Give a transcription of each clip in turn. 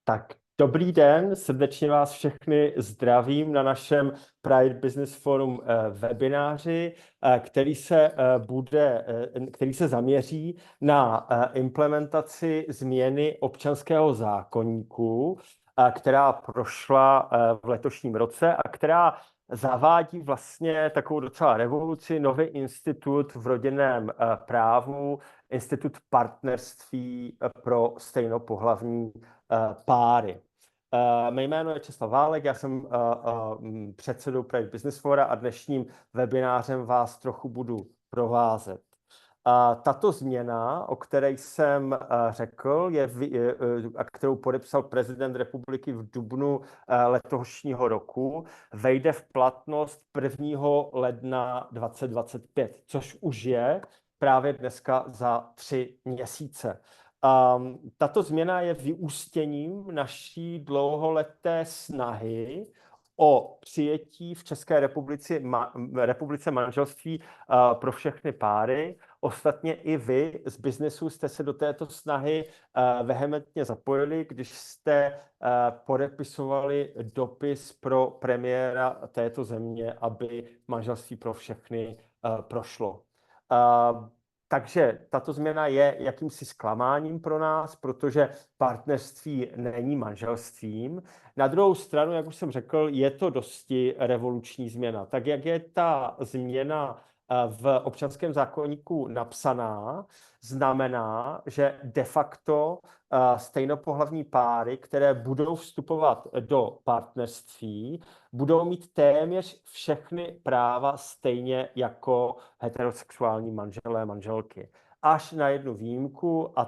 Tak dobrý den, srdečně vás všechny zdravím na našem Pride Business Forum webináři, který se zaměří na implementaci změny občanského zákoníku, která prošla v letošním roce a která zavádí vlastně takovou docela revoluci, nový institut v rodinném právu, institut partnerství pro stejnopohlavní páry. Mé jméno je Česlav Válek, já jsem předsedou Pride Business Fora a dnešním webinářem vás trochu budu provázet. Tato změna, o které jsem řekl, a kterou podepsal prezident republiky v dubnu letošního roku, vejde v platnost 1. ledna 2025, což už je právě dneska za 3 měsíce. Tato změna je vyústěním naší dlouholeté snahy o přijetí v České republice manželství pro všechny páry. Ostatně i vy z biznesu jste se do této snahy vehementně zapojili, když jste podepisovali dopis pro premiéra této země, aby manželství pro všechny prošlo. Takže tato změna je jakýmsi zklamáním pro nás, protože partnerství není manželstvím. Na druhou stranu, jak už jsem řekl, je to dosti revoluční změna. Tak jak je ta změna v občanském zákoníku napsaná, znamená, že de facto stejnopohlavní páry, které budou vstupovat do partnerství, budou mít téměř všechny práva stejně jako heterosexuální manželé a manželky. Až na jednu výjimku, a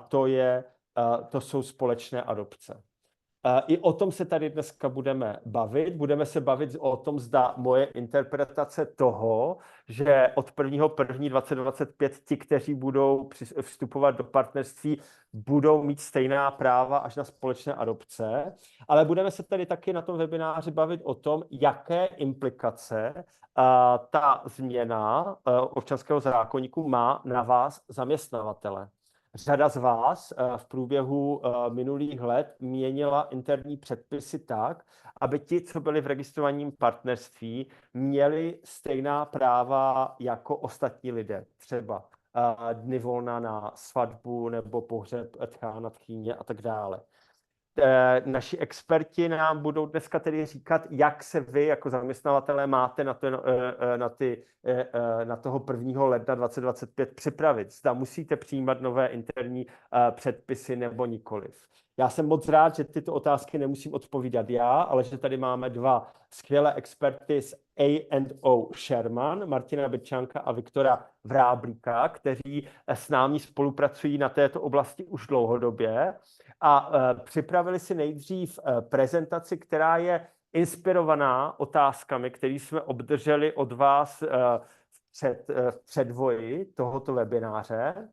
to jsou společné adopce. I o tom se tady dneska budeme bavit. Budeme se bavit o tom, zda moje interpretace toho, že od 1.1.2025 ti, kteří budou vstupovat do partnerství, budou mít stejná práva až na společné adopce. Ale budeme se tady taky na tom webináři bavit o tom, jaké implikace ta změna občanského zákoníku má na vás, zaměstnavatele. Řada z vás v průběhu minulých let měnila interní předpisy tak, aby ti, co byli v registrovaném partnerství, měli stejná práva jako ostatní lidé. Třeba dny volna na svatbu nebo pohřeb tchána, tchýně a tak dále. Naši experti nám budou dneska tedy říkat, jak se vy jako zaměstnavatelé máte na toho 1. ledna 2025 připravit. Zda musíte přijímat nové interní předpisy nebo nikoliv. Já jsem moc rád, že tyto otázky nemusím odpovídat já, ale že tady máme dva skvělé experty z A&O Sherman, Martina Bytčánka a Viktora Vráblíka, kteří s námi spolupracují na této oblasti už dlouhodobě a připravili si nejdřív prezentaci, která je inspirovaná otázkami, které jsme obdrželi od vás v předvoji tohoto webináře,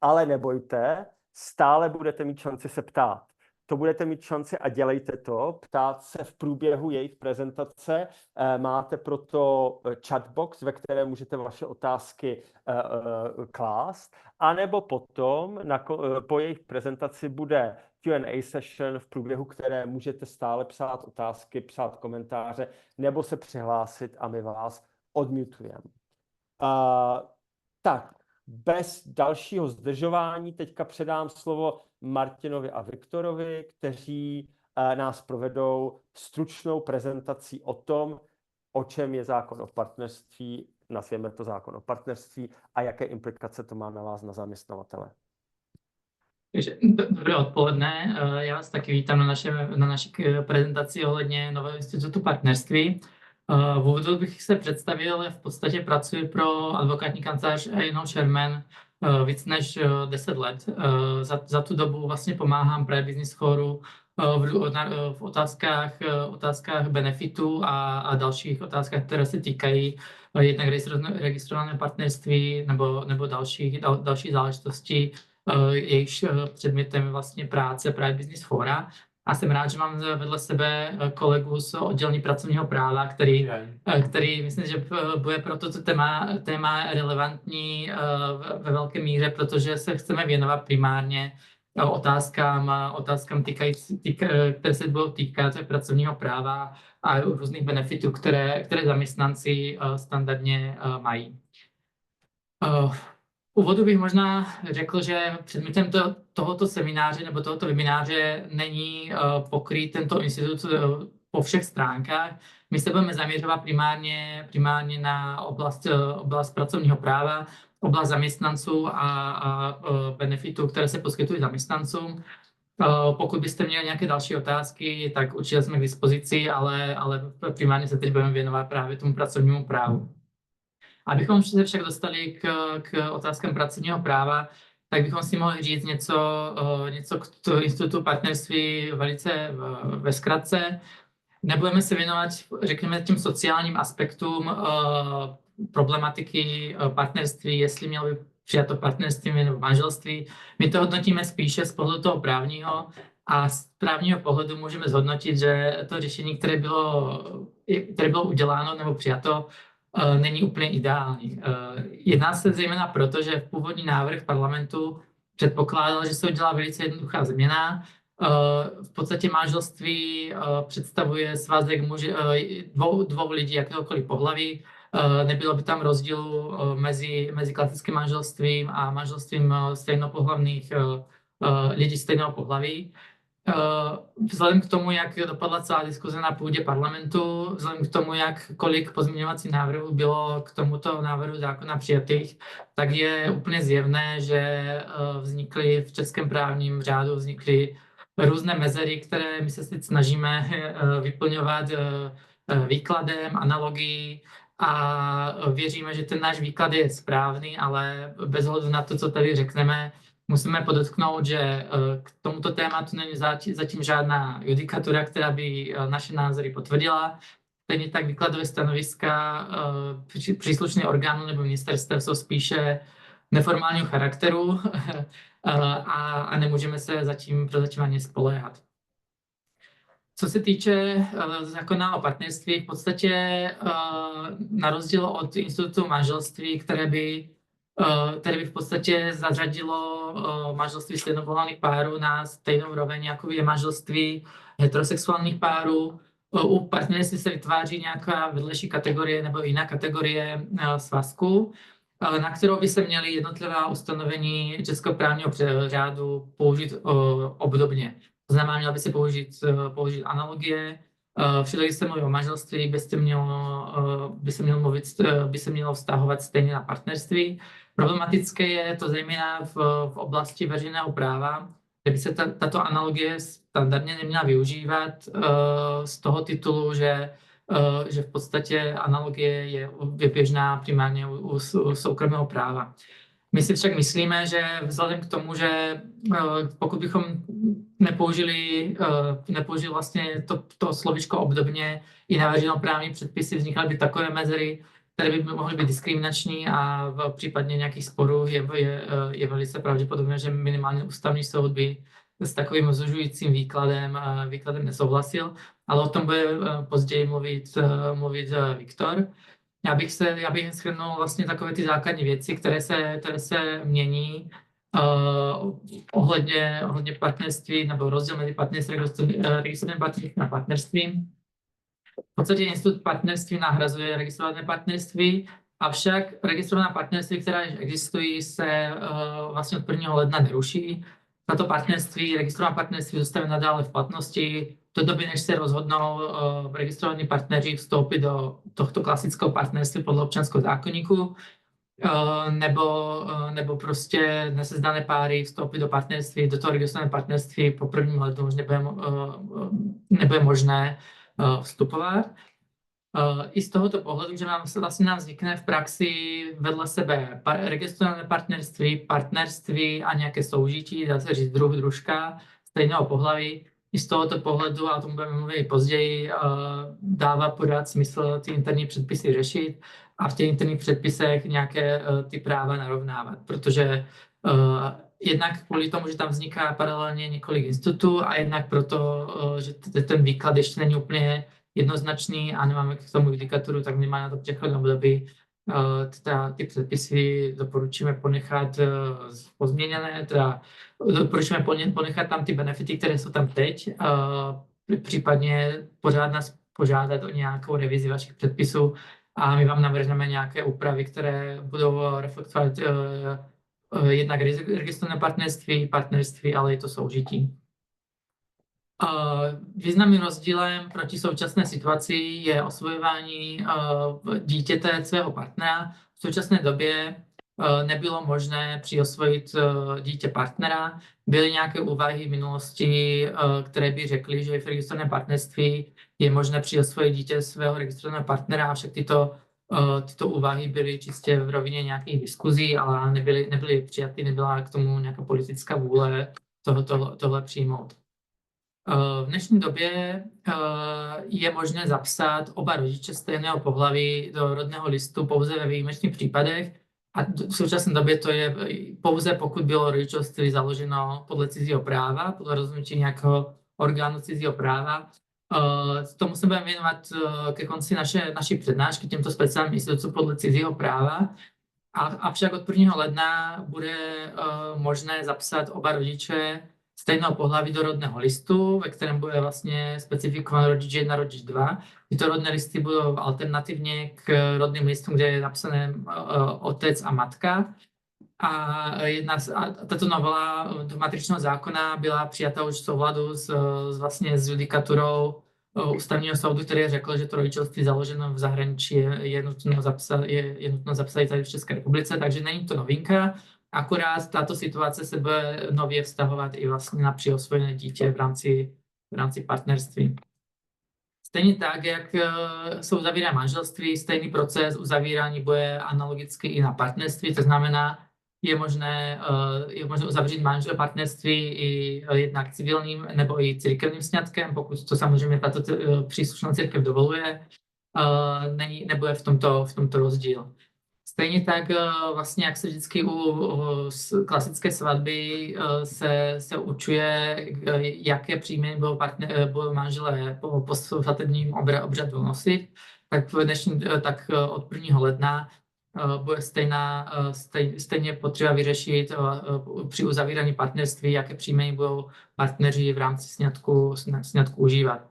ale nebojte, stále budete mít šanci se ptát. To budete mít šanci a dělejte to, ptát se v průběhu jejich prezentace. Máte proto chatbox, ve které můžete vaše otázky klást, anebo potom po jejich prezentaci bude Q&A session, v průběhu které můžete stále psát otázky, psát komentáře, nebo se přihlásit a my vás odmutujeme. Tak, bez dalšího zdržování teďka předám slovo Martinovi a Viktorovi, kteří nás provedou stručnou prezentací o tom, o čem je zákon o partnerství, nazvěme to zákon o partnerství a jaké implikace to má na vás, na zaměstnavatele. Takže dobré odpoledne, já vás taky vítám na naší prezentaci ohledně nového institutu partnerství. V úvodu bych se představil, v podstatě pracuji pro advokátní kancelář A&O Sherman víc než 10 let. Za tu dobu vlastně pomáhám Pride Business Foru v otázkách benefitů a dalších otázkách, které se týkají jednak registrované partnerství nebo další záležitosti, jejichž předmětem je vlastně práce Pride Business Fora. A jsem rád, že mám vedle sebe kolegu z oddělení pracovního práva, který myslím, že bude pro toto téma relevantní ve velké míře, protože se chceme věnovat primárně otázkám které se budou týkat pracovního práva a různých benefitů, které zaměstnanci standardně mají. V úvodu bych možná řekl, že předmětem tohoto semináře nebo tohoto webináře není pokrýt tento institut po všech stránkách. My se budeme zaměřovat primárně na oblast pracovního práva, oblast zaměstnanců a benefitů, které se poskytují zaměstnancům. Pokud byste měli nějaké další otázky, tak určitě jsme k dispozici, ale primárně se teď budeme věnovat právě tomu pracovnímu právu. Abychom se však dostali k otázkám pracovního práva, tak bychom si mohli říct něco k institutu partnerství velice ve zkratce. Nebudeme se věnovat, řekněme, těm sociálním aspektům problematiky partnerství, jestli mělo by přijato partnerství nebo manželství. My to hodnotíme spíše z pohledu toho právního a z právního pohledu můžeme zhodnotit, že to řešení, které bylo uděláno nebo přijato, není úplně ideální. Jedná se zejména proto, že původní návrh parlamentu předpokládal, že se udělá velice jednoduchá změna. V podstatě manželství představuje svazek dvou lidí jakéhokoliv pohlaví. Nebylo by tam rozdílu mezi klasickým manželstvím a manželstvím stejnopohlavných lidí stejného pohlaví. Vzhledem k tomu, jak dopadla celá diskuze na půdě parlamentu, vzhledem k tomu, kolik pozměňovacích návrhů bylo k tomuto návrhu zákona přijatých, tak je úplně zjevné, že vznikly v českém právním řádu různé mezery, které my se teď snažíme vyplňovat výkladem, analogií a věříme, že ten náš výklad je správný, ale bez ohledu na to, co tady řekneme, musíme podotknout, že k tomuto tématu není zatím žádná judikatura, která by naše názory potvrdila. Stejně tak výkladové stanoviska příslušných orgánů nebo ministerstev jsou spíše neformálního charakteru a nemůžeme se prozatím ani spoléhat. Co se týče zákona o partnerství, v podstatě na rozdíl od institutu manželství, které by v podstatě zařadilo manželství stejnopohlavních párů na stejnou úroveň, jako je manželství heterosexuálních párů. U partnerství se vytváří nějaká vedlejší kategorie nebo jiná kategorie svazků, na kterou by se měly jednotlivá ustanovení českého právního řádu použít obdobně. To znamená, měla by se použít analogie. Všude, když se mluví o manželství, by se mělo vztahovat stejně na partnerství. Problematické je to zejména v oblasti veřejného práva, kde by se tato analogie standardně neměla využívat z toho titulu, že v podstatě analogie je běžná primárně u soukromého práva. My si však myslíme, že vzhledem k tomu, že pokud bychom nepoužili vlastně to slovíčko obdobně i na veřejnoprávní předpisy, vznikaly by takové mezery, které by mohly být diskriminační a v případě nějakých sporů je velice pravděpodobné, že minimálně ústavní soud by s takovým zužujícím výkladem nesouhlasil, ale o tom bude později mluvit Viktor. Já bych shrnul vlastně takové ty základní věci, které se mění ohledně partnerství nebo rozdíl mezi registrovaným partnerstvím a partnerstvím. V podstatě institut partnerství nahrazuje registrované partnerství, avšak registrovaná partnerství, která již existují, se vlastně od 1. ledna neruší. Tato registrovaná partnerství zůstane nadále v platnosti do doby, než se rozhodnou registrovaní partneři vstoupit do tohto klasického partnerství podle občanského zákoníku, nebo prostě nesezdané páry vstoupit do toho registrovaného partnerství po 1. lednu už nebude možné vstupovat. I z tohoto pohledu, že nám vznikne v praxi vedle sebe registrované partnerství a nějaké soužití, dá se říct družka stejného pohlaví. I z tohoto pohledu, a o tom budeme mluvit později, dává pořád smysl ty interní předpisy řešit a v těch interních předpisech nějaké ty práva narovnávat, protože jednak kvůli tomu, že tam vzniká paralelně několik institutů a jednak proto, že ten výklad ještě není úplně jednoznačný a nemáme k tomu judikaturu, tak nemá na to přechodné období, Teda ty předpisy doporučíme ponechat pozměněné, teda doporučíme ponechat tam ty benefity, které jsou tam teď, případně pořád nás požádat o nějakou revizi vašich předpisů a my vám navrhneme nějaké úpravy, které budou reflektovat jednak registrované partnerství, ale i to soužití. Významným rozdílem proti současné situaci je osvojování dítěte svého partnera. V současné době nebylo možné přiosvojit dítě partnera. Byly nějaké úvahy v minulosti, které by řekly, že v registrovaném partnerství je možné přiosvojit dítě svého registrovaného partnera, avšak tyto úvahy byly čistě v rovině nějakých diskuzí, ale nebyly přijaty, nebyla k tomu nějaká politická vůle tohle přijmout. V dnešní době je možné zapsat oba rodiče stejného pohlaví do rodného listu pouze ve výjimečných případech a v současné době to je pouze pokud bylo rodičovství založeno podle cizího práva, podle rozhodnutí nějakého orgánu cizího práva. Tomu se budeme věnovat ke konci naší přednášky těmto speciálním institucím podle cizího práva. Avšak od 1. ledna bude možné zapsat oba rodiče stejného pohlaví do rodného listu, ve kterém bude vlastně specifikován rodič 1, rodič 2. Tyto rodné listy budou alternativně k rodným listům, kde je napsané otec a matka. A tato novela do matričního zákona byla přijata už v souladu s judikaturou ústavního soudu, který řekl, že to rodičovství založeno v zahraničí je nutno zapsat tady v České republice, takže není to novinka. Akorát tato situace se bude nově vztahovat i vlastně na přiosvojené dítě v rámci partnerství. Stejně tak, jak jsou uzavírané manželství, stejný proces uzavírání bude analogicky i na partnerství, to znamená, je možné uzavřít partnerství i jednak civilním nebo i církevním sňatkem, pokud to samozřejmě tato příslušná církev dovoluje, nebude v tomto rozdíl. Stejně tak vlastně, jak se vždycky u klasické svatby se určuje, jaké příjmení budou manželé po svatebním obřadu nosit, tak od 1. ledna bude stejně potřeba vyřešit při uzavírání partnerství, jaké příjmení budou partneři v rámci sňatku užívat.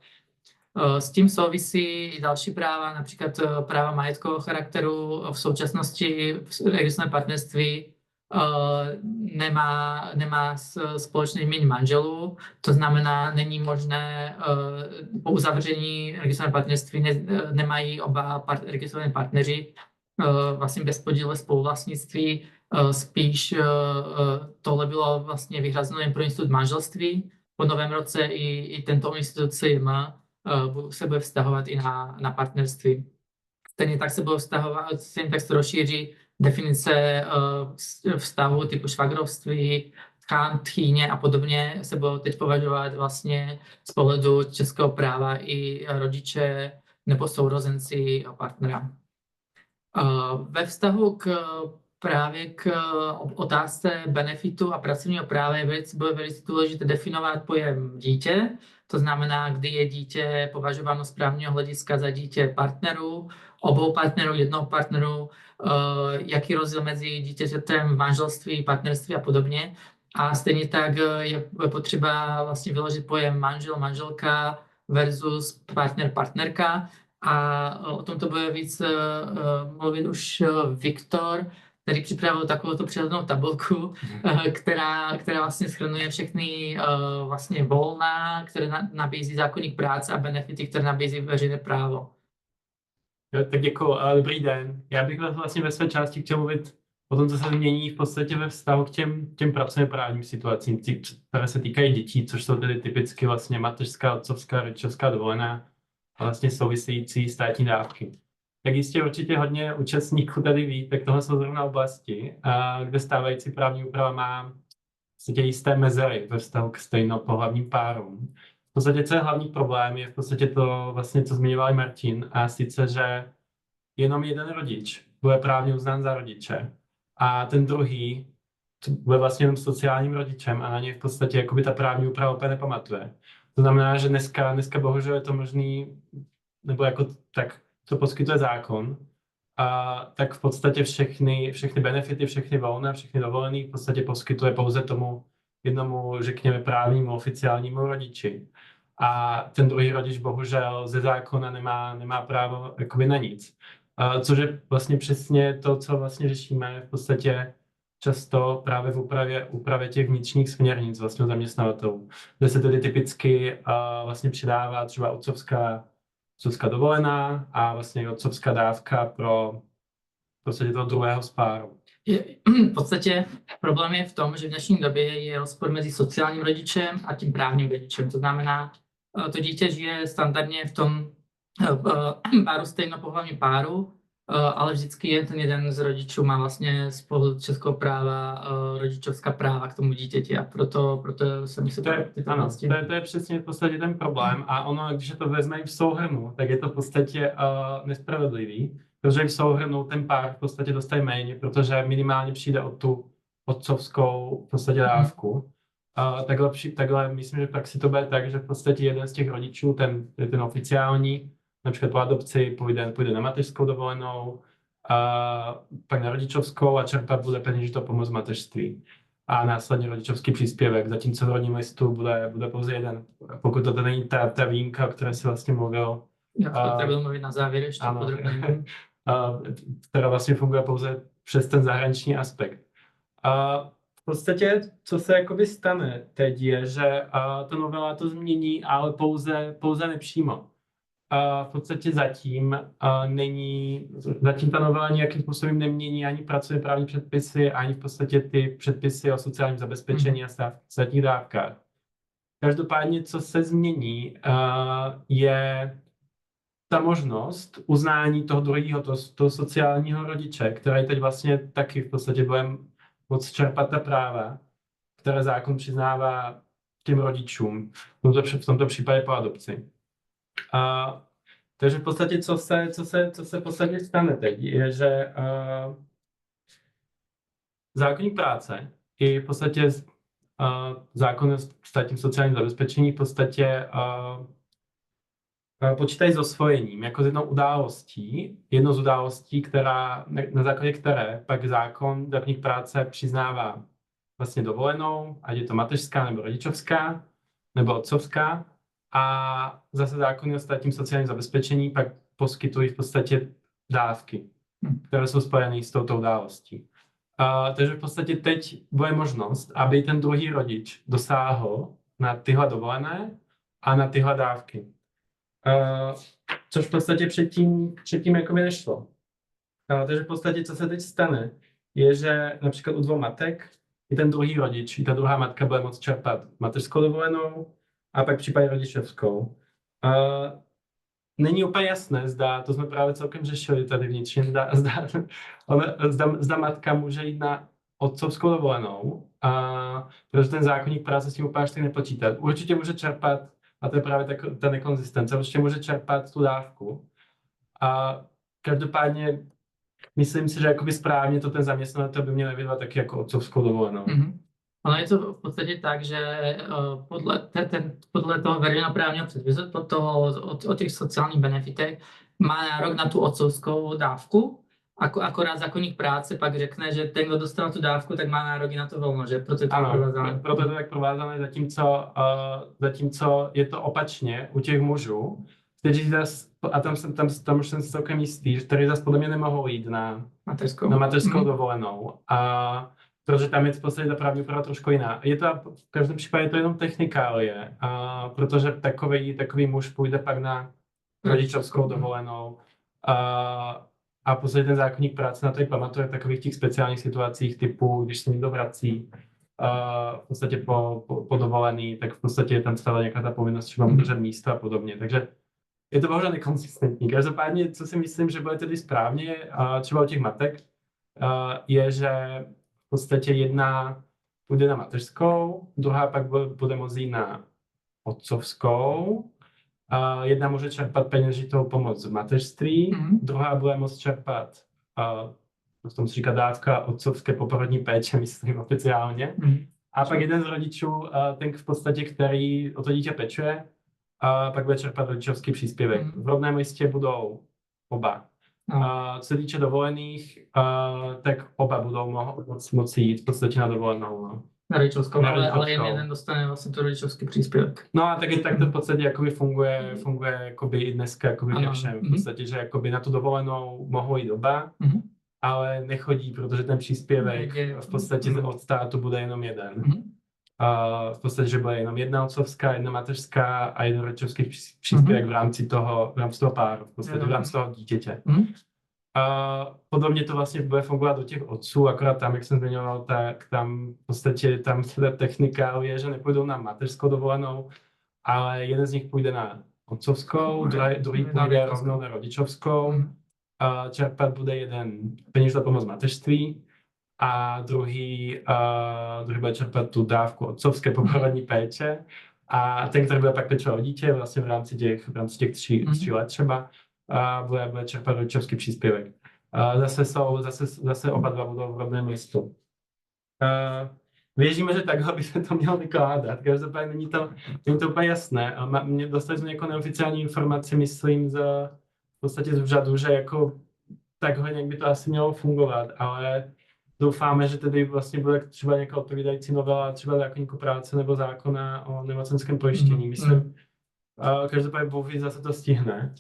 S tím souvisí i další práva, například práva majetkového charakteru. V současnosti v registrovaném partnerství nemá společné jmění manželů, to znamená, není možné po uzavření registrovaného partnerství nemají oba registrovaní partneři vlastně bezpodílové spoluvlastnictví, spíš tohle bylo vlastně vyhrazeno jen pro institut manželství. Po novém roce i tento institut CIM se bude vztahovat i na partnerství. Stejně tak se rozšíří definice vztahu typu švagrovství, tchán, tchýně a podobně se budou teď považovat vlastně z pohledu českého práva i rodiče nebo sourozenci partnera. Ve vztahu právě k otázce benefitu a pracovního práva bude velice důležité definovat pojem dítě, to znamená, kdy je dítě považováno z právního hlediska za dítě partnerů, obou partnerů, jednoho partneru, jaký rozdíl mezi dítětem v manželství, partnerství a podobně. A stejně tak je potřeba vlastně vyložit pojem manžel, manželka versus partner, partnerka. A o tomto bude víc mluvit už Viktor, který připravil takovouto přehlednou tabulku, která vlastně shrnuje všechny vlastně volna, které nabízí zákoník práce a benefity, které nabízí veřejné právo. Jo, tak děkuji. Dobrý den. Já bych vlastně ve své části chtěl mluvit o tom, co se změní v podstatě ve vztahu k těm pracovněprávním situacím, které se týkají dětí, což jsou tedy typicky vlastně mateřská, otcovská, rodičovská dovolená a vlastně související státní dávky. Jak jistě určitě hodně účastníků tady ví, tak tohle jsou zrovna oblasti, kde stávající právní úprava má vlastně jisté mezery ve vztahu k stejnopohlavním párům. V podstatě, co je hlavní problém, je v podstatě to, vlastně, co zmiňoval Martin, a sice, že jenom jeden rodič bude právně uznán za rodiče a ten druhý bude vlastně jenom sociálním rodičem a na něj v podstatě jakoby ta právní úprava úplně nepamatuje. To znamená, že dneska bohužel je to možný, nebo jako tak, co poskytuje zákon, tak v podstatě všechny benefity, všechny volné, všechny dovolené v podstatě poskytuje pouze tomu jednomu, řekněme, právnímu oficiálnímu rodiči. A ten druhý rodič bohužel ze zákona nemá právo jakoby na nic. Což je vlastně přesně to, co vlastně řešíme v podstatě často právě v úpravě těch vnitřních směrnic vlastně zaměstnavatelů, kde se tedy typicky vlastně přidává třeba otcovská dovolená a vlastně otcovská dávka pro v podstatě toho druhého z páru. V podstatě problém je v tom, že v dnešní době je rozpor mezi sociálním rodičem a tím právním rodičem. To znamená, to dítě žije standardně v tom páru stejnopohlavním páru, ale vždycky je ten jeden z rodičů má vlastně z pohledu českého práva rodičovská práva k tomu dítěti a proto se mi se to je přesně v podstatě ten problém a ono, když to vezme v souhrnu, tak je to v podstatě nespravedlivý, protože v souhrnu ten pár v podstatě dostane méně, protože minimálně přijde o tu otcovskou v podstatě dávku. Takhle myslím, že pak si to bude tak, že v podstatě jeden z těch rodičů, ten oficiální, například po adopci půjde na mateřskou dovolenou, pak na rodičovskou a čerpat bude peněžitou pomoc v mateřství. A následně rodičovský příspěvek, zatímco v rodním listu bude pouze jeden. Pokud to není ta výjimka, o které si vlastně mluvil. Já to budu mluvit na závěr ještě podrobně. Která vlastně funguje pouze přes ten zahraniční aspekt. V podstatě, co se jakoby stane teď, je, že ta novela to změní, ale pouze nepřímo. V podstatě zatím ta novela nějakým způsobem nemění ani pracovně právní předpisy, ani v podstatě ty předpisy o sociálním zabezpečení a státních dávkách. Každopádně, co se změní, je ta možnost uznání toho druhého, toho sociálního rodiče, který teď vlastně taky v podstatě bude moct čerpat ta práva, které zákon přiznává těm rodičům, v tomto případě po adopci. Takže v podstatě, co se v podstatě stane teď, je, že zákoník práce i v podstatě zákon o státním sociálním zabezpečení v podstatě počítají s osvojením jako s jednou z událostí, na základě které pak zákoník práce přiznává vlastně dovolenou, ať je to mateřská nebo rodičovská nebo otcovská. A zase zákony o státním sociálním zabezpečení pak poskytují v podstatě dávky, které jsou spojeny s touto událostí. Takže v podstatě teď bude možnost, aby ten druhý rodič dosáhl na tyhle dovolené a na tyhle dávky. Což v podstatě předtím jako by nešlo. Takže v podstatě, co se teď stane, je, že například u dvou matek i ten druhý rodič, i ta druhá matka bude moct čerpat mateřskou dovolenou a pak případně rodičovskou. Není úplně jasné, to jsme právě celkem řešili tady vnitřně, zda matka může jít na otcovskou dovolenou, protože ten zákoník práce s tím úplně tak nepočítá. Určitě může čerpat, a to je právě ta nekonzistence, určitě může čerpat tu dávku. Každopádně myslím si, že jakoby správně to ten zaměstnavatel by měl evidovat taky jako otcovskou dovolenou. Mm-hmm. Ale je to v podstatě tak, že podle toho veřejnoprávního předpisu, o těch sociálních benefitech, má nárok na tu otcovskou dávku, akorát zákoník práce pak řekne, že ten, kdo dostal tu dávku, tak má nárok i na to volno, že? Proto je to provázané. Proto je to tak provázané, zatímco je to opačně u těch mužů, kteří tam už jsem si celkem jistý, kteří zase podle mě nemohou jít na mateřskou dovolenou. Protože tam je v podstatě ta právní úprava trošku jiná. V každém případě je to jenom technikálie, protože takový muž půjde pak na rodičovskou dovolenou a v podstatě ten zákoník práce na to i pamatuje v takových těch speciálních situacích typu, když se někdo vrací v podstatě po dovolený, tak v podstatě je tam stále nějaká ta povinnost třeba udržet místo a podobně. Takže je to bohužel nekonsistentní. Každopádně, co si myslím, že bude tedy správně, třeba u těch matek, je, že v podstatě jedna půjde na mateřskou, druhá pak bude moct jít na otcovskou, jedna může čerpat peněžitou pomoc v mateřství, druhá bude moct čerpat, v tom se říká dávka otcovské poporodní péče, myslím oficiálně. A pak jeden z rodičů, ten v podstatě, který o to dítě pečuje, pak bude čerpat rodičovský příspěvek. V rodném listě budou oba. No. Co se týče dovolených, tak oba budou moci jít v podstatě na dovolenou. No. Na rodičovskou, Na ale jen rodičovskou. jeden dostane vlastně to rodičovský příspěvek. No a tak to v podstatě jakoby funguje jakoby i dneska jakoby ke Ano. všem. V podstatě, že jakoby na tu dovolenou mohou jít oba, Mhm. ale nechodí, protože ten příspěvek Je- v podstatě Mhm. od státu bude jenom jeden. Mhm. V podstatě, že bude jenom jedna otcovská, jedna mateřská a jeden rodičovský příspěvek v rámci toho páru, v podstatě v rámci toho dítěte. Mhm. Podobně to vlastně bude fungovat do těch otců, akorát tam, jak jsem zmiňoval, tak tam v podstatě tam ta technika je, že nepůjdou na mateřskou dovolenou, ale jeden z nich půjde na otcovskou, druhý půjde rovnou na rodičovskou. Čerpat bude jeden peněžní pomoc v mateřství a druhý bude čerpat tu dávku otcovské poporodní péče a ten, který bude pak pečovat o dítě vlastně v rámci těch 3 let třeba, bude čerpat rodičovský příspěvek. Zase oba dva budou v rovném listu. Věříme, že takhle by se to mělo vykládat. Každopádně není to úplně jasné. Dostali jsme jako neoficiální informaci, myslím, v podstatě z úřadu, že jako takhle nějak by to asi mělo fungovat, ale doufáme, že tedy vlastně bude třeba nějaká odpovídající novela, třeba zákoníku práce nebo zákona o nemocenském pojištění. Myslím, každopádně Bůh ví, zase to stihne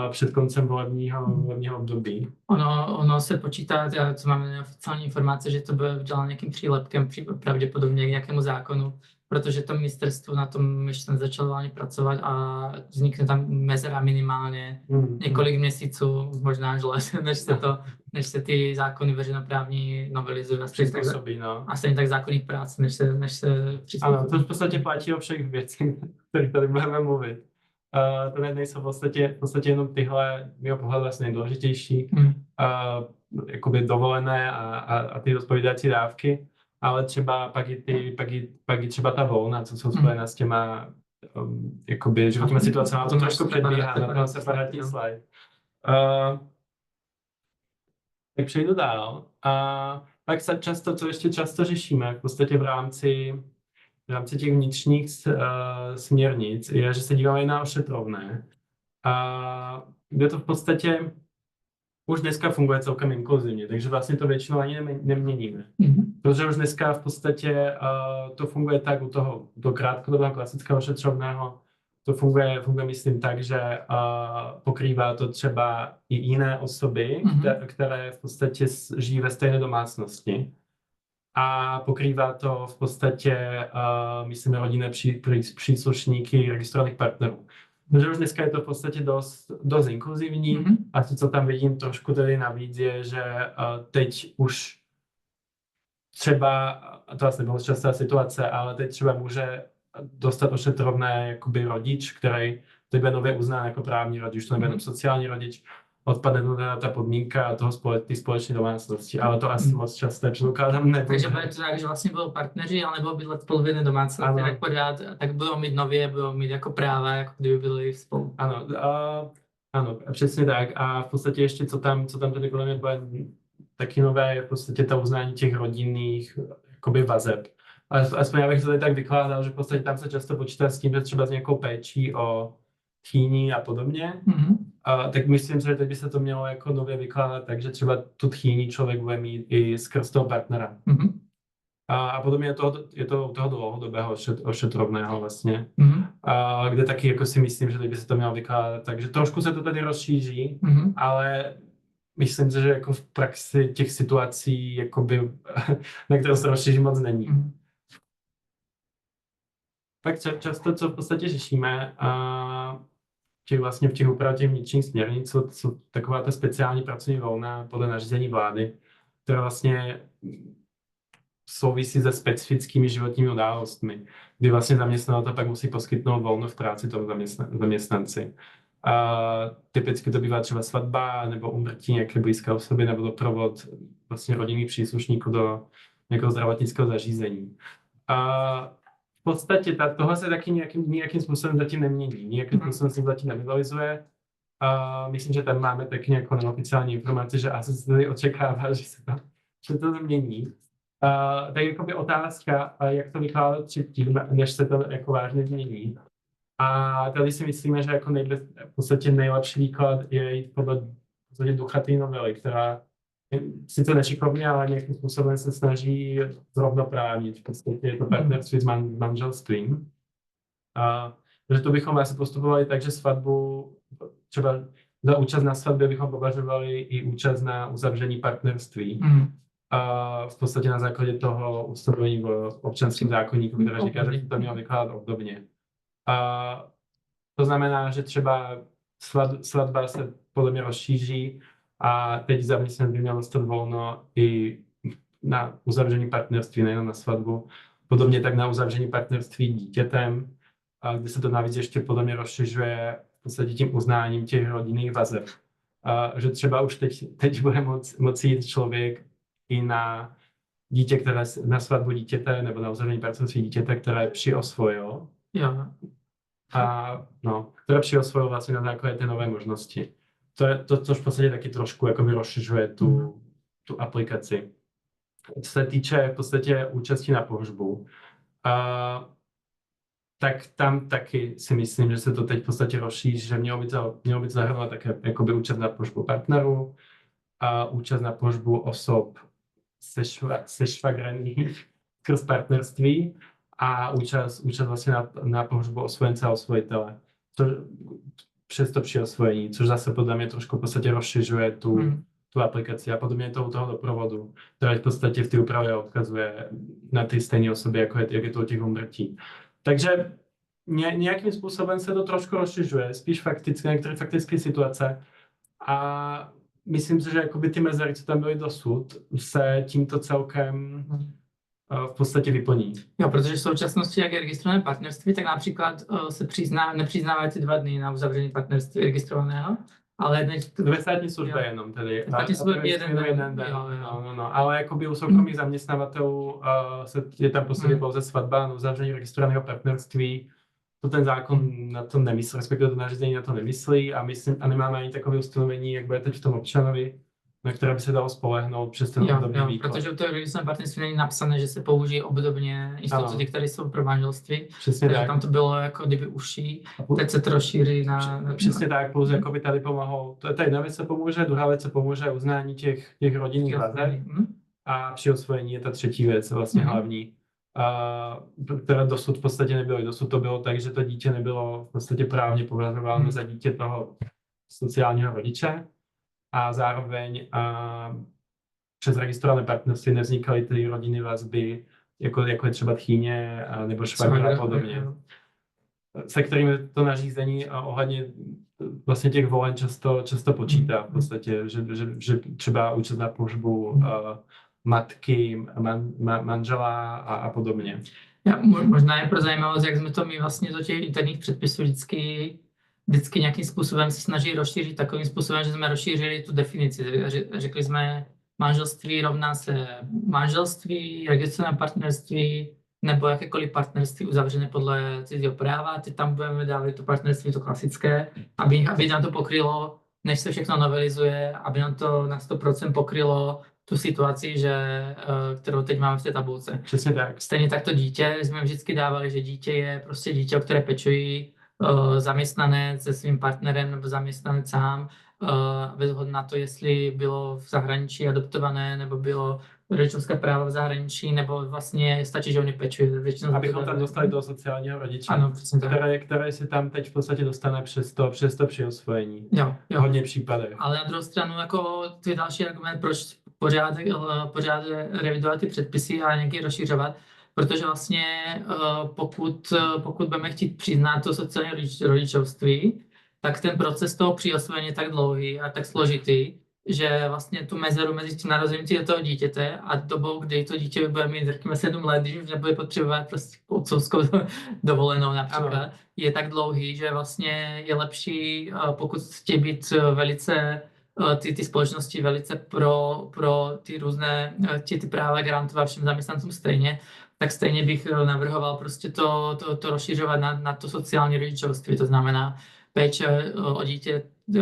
před koncem volebního období. Ono se počítá, co máme neoficiální informace, že to bude uděláno nějakým přílepkem, pravděpodobně k nějakému zákonu, protože to ministerstvo na tom ještě začalo ani pracovat a vznikne tam mezera minimálně několik měsíců, možná až let, než se ty zákony veřejnoprávní novelizují. A stejně tak zákoník práce, než se přizpůsobí. Ano, to v podstatě platí o všech věcech, kterých tady budeme mluvit. To nejsou v podstatě jenom tyhle, mého pohledu vlastně nejdůležitější, jakoby dovolené a ty odpovídající dávky, ale třeba pak i třeba ta volna, co jsou spojená s těma jakoby životníma situacemi, to trošku předbíhá na ten separátní slide. Tak přejdu dál. Pak co ještě často řešíme v podstatě v rámci těch vnitřních směrnic je, že se díváme na ošetrovné. Kde to v podstatě už dneska funguje celkem inkluzivně, takže vlastně to většinou ani neměníme. Protože už dneska v podstatě to funguje tak u toho krátkodobého klasického ošetřovného, to funguje myslím tak, že pokrývá to třeba i jiné osoby, které v podstatě žijí ve stejné domácnosti. A pokrývá to v podstatě, myslím, rodinné příslušníky registrovaných partnerů. Takže už dneska je to v podstatě dost inkluzivní a to, co tam vidím trošku tedy navíc, je, že teď už třeba, to asi nebyla častá situace, ale teď třeba může dostat ošetrovné jakoby rodič, který teď bude nově uznán jako právní rodič, to nebude sociální rodič, odpadne ta podmínka toho ty společné domácnosti, ale to asi moc časté předpokládám nebude. Takže bude to tak, že vlastně budou partneři, ale nebudou bydlet spolu v jedné domácnosti, tak budou mít jako práva, jako kdyby byli spolu. Ano, přesně tak. A v podstatě ještě, co tam tedy podle mě bude taky nové, je v podstatě to uznání těch rodinných jakoby vazeb. Aspoň já bych to tady tak vykládal, že v podstatě tam se často počítá s tím, že třeba s nějakou péčí o tchýni a podobně. Tak myslím si, že teď by se to mělo jako nově vykládat, takže třeba tu tchýni člověk bude mít i skrz toho partnera. A potom je to u toho dlouhodobého ošetrovného vlastně, kde taky jako si myslím, že teď by se to mělo vykládat. Takže trošku se to tady rozšíří, ale myslím si, že jako v praxi těch situací, jakoby, na které se rozšíří moc není. Pak často, co v podstatě řešíme, vlastně v těch úpravách těch vnitřních směrnic, jsou taková ta speciální pracovní volna podle nařízení vlády, která vlastně souvisí se specifickými životními událostmi, kdy vlastně zaměstnavatel pak musí poskytnout volno v práci tomu zaměstnanci. Typicky to bývá třeba svatba nebo úmrtí nějaké blízké osoby nebo doprovod vlastně rodinných příslušníků do nějakého zdravotnického zařízení. V podstatě tohle se taky nějakým způsobem zatím nemění, nějakým způsobem se zatím nevyvalizuje. Myslím, že tam máme taky nějakou neoficiální informaci, že asi se tady očekává, že se to změní. Tak jakoby otázka, jak to vykládat předtím, než se to jako vážně změní. A tady si myslíme, že jako v podstatě nejlepší výklad je jít podstatě ducha té novely, která sice nešikovně, ale nějakým způsobem se snaží zrovnoprávnit. V podstatě je to partnerství s manželstvím. Takže to bychom asi postupovali tak, že svatbu, třeba za účast na svatbě bychom považovali i účast na uzavření partnerství. A v podstatě na základě toho ustanovení v občanském zákoníku, které říká, že to mělo vykládat obdobně. A to znamená, že třeba svatba se podle mě rozšíří a teď zaměstnanec by měl dostat volno i na uzavření partnerství, nejen na svatbu. Podobně tak na uzavření partnerství dítětem, a kde se to navíc ještě podle mě rozšiřuje v podstatě tím uznáním těch rodinných vazeb. A že třeba už teď bude moci jít člověk i na dítě, na svatbu dítěte nebo na uzavření partnerství dítěte, které přiosvojil. Jo. Které přiosvojil vlastně na základě té nové možnosti. To je to, což v podstatě taky trošku jakoby rozšiřuje tu aplikaci. Co se týče v podstatě účasti na pohřbu, tak tam taky si myslím, že se to teď v podstatě rozšíří, že mělo být zahrnovat také jakoby účast na pohřbu partnerů a účast na pohřbu osob se švagraných skrz partnerství a účast vlastně na pohřbu osvojence a osvojitele. Přes to přiosvojení, což zase podle mě trošku v podstatě rozšiřuje tu aplikaci a podobně to u toho doprovodu, která v podstatě v té úpravě odkazuje na ty stejné osoby, jak je to u těch úmrtí. Takže nějakým způsobem se to trošku rozšiřuje, spíš fakticky, některé faktické situace a myslím si, že jakoby ty mezery, co tam byly dosud, se tímto celkem v podstatě vyplní. Jo, protože v současnosti, jak je registrované partnerství, tak například se nepřiznávají ty 2 dny na uzavření partnerství registrovaného, ale ve státní službě jenom tedy. Státní službě jeden den. No, ale jakoby u soukromých zaměstnavatelů je tam v podstatě pouze svatba na uzavření registrovaného partnerství. To ten zákon na to nemyslí, respektive to nařízení na to nemyslí a nemáme ani takové ustanovení, jak bude teď v tom občanovi, na které by se dalo spolehnout přes ten obdobný výklad. Protože u toho registrovaného partnerství není napsané, že se použijí obdobně instituty, které jsou pro manželství. Přesně tak. Tam to bylo jako kdyby užší, teď se to rozšíří na... Přesně tak, plus jakoby tady pomohou, to je jedna věc, co pomůže, druhá věc, co pomůže uznání těch rodinných vazeb a při osvojení je ta třetí věc, vlastně hlavní, které dosud v podstatě nebylo. Dosud to bylo tak, že to dítě nebylo v podstatě právně považováno za dítě toho sociálního rodiče a zároveň přes registrované partnerství nevznikaly ty rodinné vazby, jako je třeba tchýně nebo švagra a podobně, se kterými to nařízení ohledně vlastně těch volen často počítá v podstatě, že třeba účast na pohřbu matky, manžela a podobně. Možná je pro zajímavost, jak jsme to my vlastně do těch interních předpisů vždycky nějakým způsobem se snaží rozšířit takovým způsobem, že jsme rozšířili tu definici. Řekli jsme, manželství rovná se manželství, registrované partnerství nebo jakékoliv partnerství uzavřené podle cizího práva. Teď tam budeme dávat to partnerství, to klasické, aby nám to pokrylo, než se všechno novelizuje, aby nám to na 100% pokrylo tu situaci, kterou teď máme v té tabulce. Přesně tak. Stejně tak to dítě jsme vždycky dávali, že dítě je prostě dítě, o které pečují zaměstnanec se svým partnerem nebo zaměstnanec sám, bez ohledu na to, jestli bylo v zahraničí adoptované, nebo bylo rodičovské právo v zahraničí, nebo vlastně stačí, že oni pečují. Abychom tam dostali toho sociálního rodiče, ano, které si tam teď v podstatě dostane přes to přiosvojení. Jo. V hodně případech. Ale na druhou stranu, jako to je další argument, proč pořád revidovat ty předpisy a nějaký rozšiřovat, protože vlastně pokud budeme chtít přiznat to sociální rodičovství, tak ten proces toho přiosvojení je tak dlouhý a tak složitý, že vlastně tu mezeru mezi tím narozením toho dítěte a dobou, kdy to dítě bude mít řekněme 7 let, když už nebude potřebovat prostě otcovskou dovolenou například, je tak dlouhý, že vlastně je lepší, pokud chtějí být velice ty společnosti velice pro ty různé ty práva garantovat všem zaměstnancům stejně, tak stejně bych navrhoval prostě to rozšiřovat na to sociální rodičovství, to znamená péče